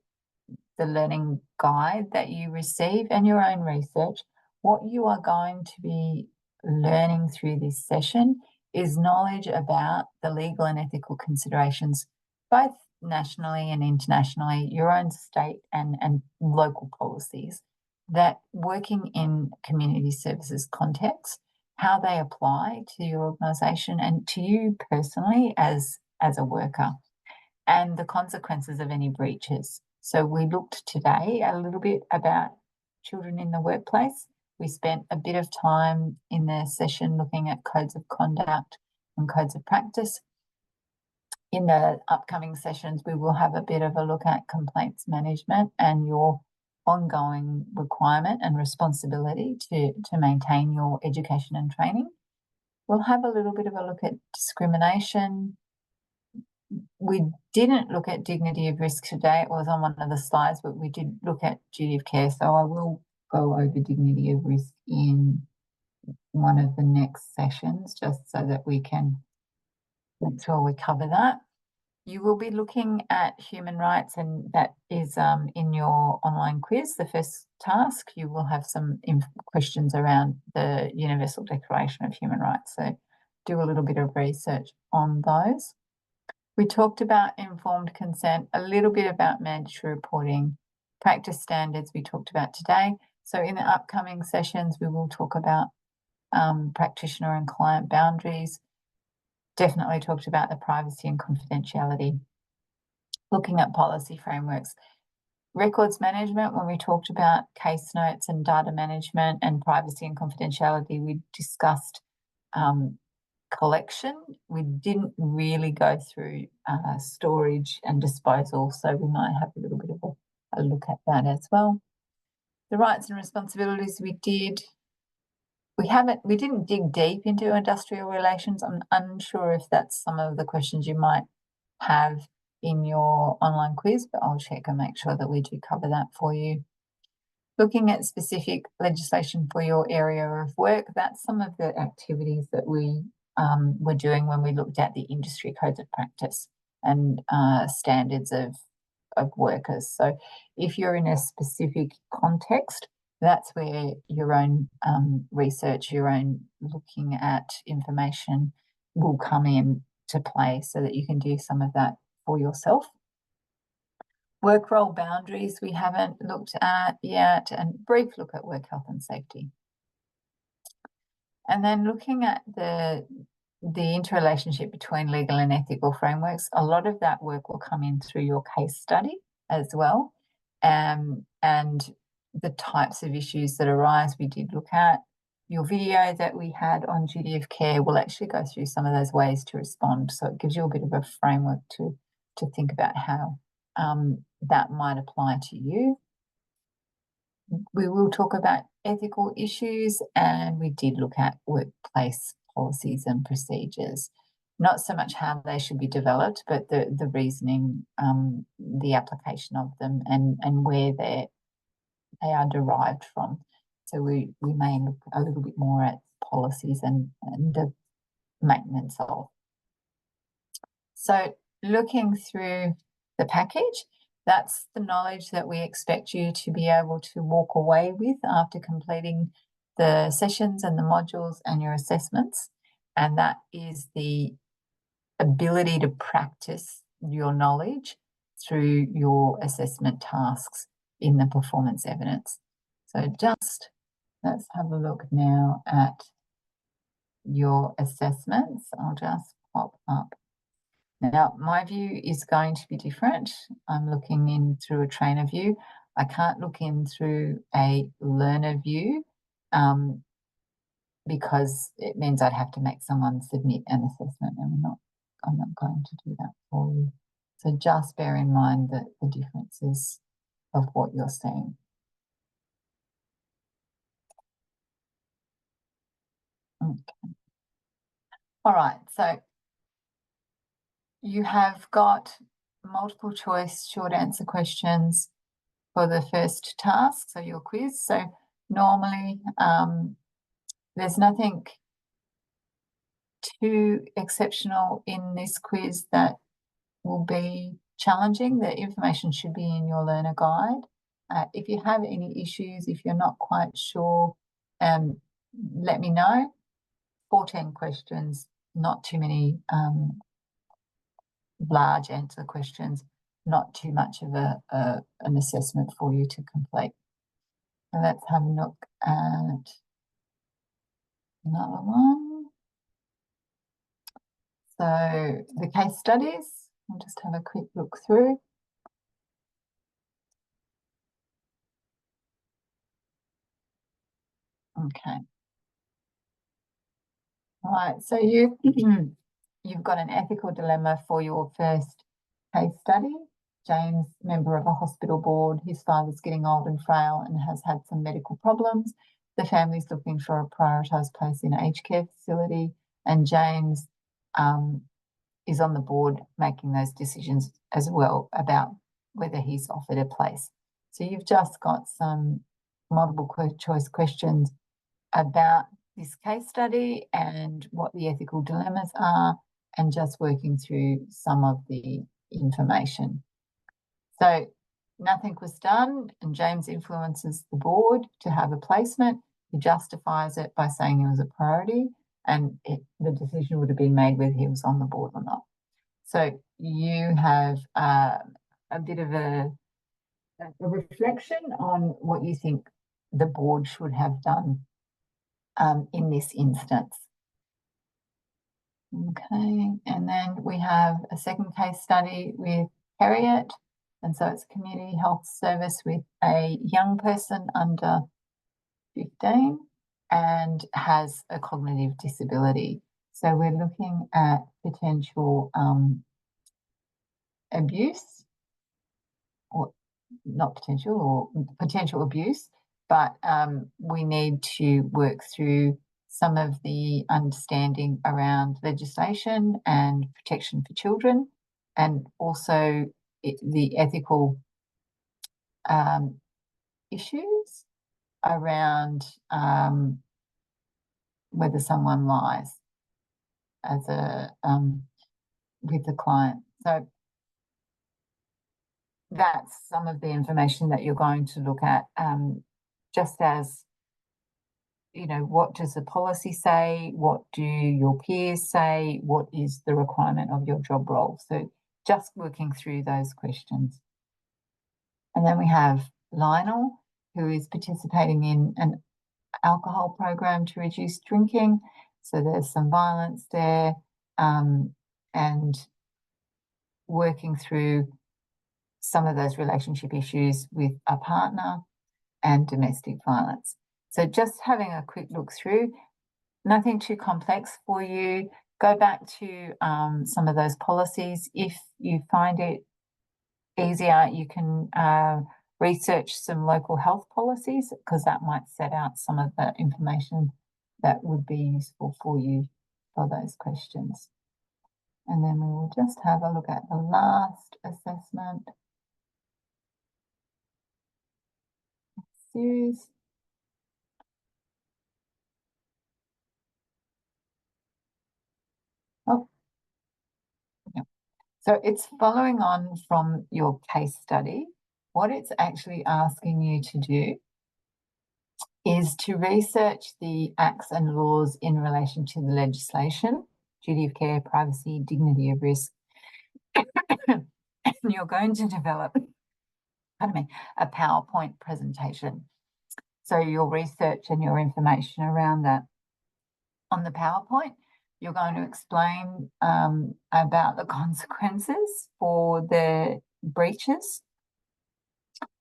S1: learning guide that you receive and your own research, what you are going to be learning through this session is knowledge about the legal and ethical considerations, both nationally and internationally, your own state and local policies, that working in community services context, how they apply to your organisation and to you personally as a worker, and the consequences of any breaches. So we looked today a little bit about children in the workplace. We spent a bit of time in the session looking at codes of conduct and codes of practice. In the upcoming sessions, we will have a bit of a look at complaints management and your ongoing requirement and responsibility to maintain your education and training. We'll have a little bit of a look at discrimination. We didn't look at dignity of risk today. It was on one of the slides, but we did look at duty of care. So I will go over dignity of risk in one of the next sessions, just so that we can make sure we cover that. You will be looking at human rights, and that is in your online quiz. The first task, you will have some questions around the Universal Declaration of Human Rights. So do a little bit of research on those. We talked about informed consent, a little bit about mandatory reporting, practice standards we talked about today, So in the upcoming sessions, we will talk about practitioner and client boundaries. Definitely talked about the privacy and confidentiality. Looking at policy frameworks. Records management, when we talked about case notes and data management and privacy and confidentiality, we discussed collection. We didn't really go through storage and disposal, so we might have a little bit of a look at that as well. The rights and responsibilities we did. We didn't dig deep into industrial relations. I'm unsure if that's some of the questions you might have in your online quiz, but I'll check and make sure that we do cover that for you. Looking at specific legislation for your area of work, that's some of the activities that we were doing when we looked at the industry codes of practice and standards of workers. So if you're in a specific context, that's where your own research, your own looking at information will come in to play so that you can do some of that for yourself. Work role boundaries we haven't looked at yet, and brief look at work health and safety. And then looking at the interrelationship between legal and ethical frameworks, a lot of that work will come in through your case study as well. And the types of issues that arise, we did look at. Your video that we had on duty of care will actually go through some of those ways to respond. So it gives you a bit of a framework to think about how that might apply to you. We will talk about ethical issues, and we did look at workplace policies and procedures. Not so much how they should be developed, but the reasoning, the application of them, and where they are derived from. So we may look a little bit more at policies and the maintenance of. So looking through the package, that's the knowledge that we expect you to be able to walk away with after completing the sessions and the modules and your assessments. And that is the ability to practice your knowledge through your assessment tasks in the performance evidence. So just let's have a look now at your assessments. I'll just pop up. Now, my view is going to be different. I'm looking in through a trainer view. I can't look in through a learner view because it means I'd have to make someone submit an assessment, and I'm not going to do that for you. So just bear in mind that the differences of what you're seeing. Okay. All right, so you have got multiple choice short answer questions for the first task, so your quiz. So normally there's nothing too exceptional in this quiz that will be challenging. The information should be in your learner guide. If you have any issues, if you're not quite sure, let me know. 14 questions, not too many large answer questions, not too much of an assessment for you to complete. So let's have a look at another one. So the case studies, I'll just have a quick look through. Okay. All right, so you've got an ethical dilemma for your first case study. James, member of a hospital board, his father's getting old and frail and has had some medical problems. The family's looking for a prioritised place in an aged care facility, and James is on the board making those decisions as well about whether he's offered a place. So you've just got some multiple choice questions about this case study and what the ethical dilemmas are, and just working through some of the information. So nothing was done, and James influences the board to have a placement. He justifies it by saying it was a priority, and the decision would have been made whether he was on the board or not. So you have a bit of a reflection on what you think the board should have done in this instance. Okay, and then we have a second case study with Harriet, and so it's a community health service with a young person under 15 and has a cognitive disability. So we're looking at potential abuse, or not potential, or potential abuse, but we need to work through some of the understanding around legislation and protection for children, and also the ethical issues around whether someone lies as a with the client. So that's some of the information that you're going to look at, just as, you know, what does the policy say? What do your peers say? What is the requirement of your job role? So just working through those questions. And then we have Lionel, who is participating in an alcohol program to reduce drinking. So there's some violence there, and working through some of those relationship issues with a partner and domestic violence. So just having a quick look through, nothing too complex for you. Go back to some of those policies. If you find it easier, you can research some local health policies, because that might set out some of the information that would be useful for you for those questions. And then we will just have a look at the last assessment series. Oh, yeah. So it's following on from your case study. What it's actually asking you to do is to research the acts and laws in relation to the legislation, duty of care, privacy, dignity of risk. And you're going to develop, pardon me, a PowerPoint presentation. So your research and your information around that. On the PowerPoint, you're going to explain about the consequences for the breaches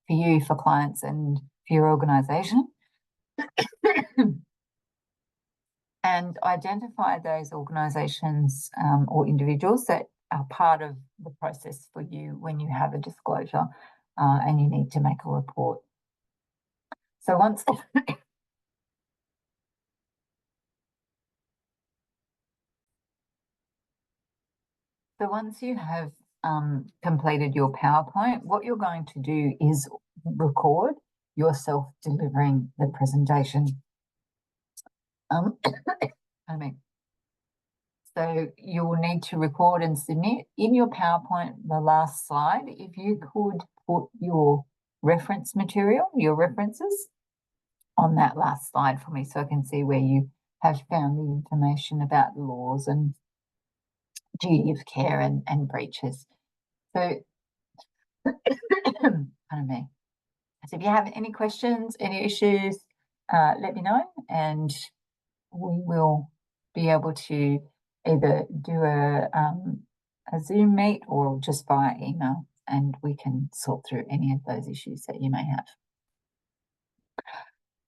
S1: for you, for clients, and for your organisation. And identify those organisations or individuals that are part of the process for you when you have a disclosure and you need to make a report. So once you have completed your PowerPoint, what you're going to do is record yourself delivering the presentation. Pardon me. So you will need to record and submit in your PowerPoint, the last slide. If you could put your reference material, your references on that last slide for me, so I can see where you have found the information about the laws and duty of care and breaches. So, pardon me. So if you have any questions, any issues, let me know, and we will be able to either do a Zoom meet or just via email, and we can sort through any of those issues that you may have.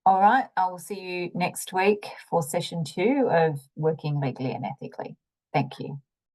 S1: All right, I will see you next week for session 2 of Working Legally and Ethically. Thank you.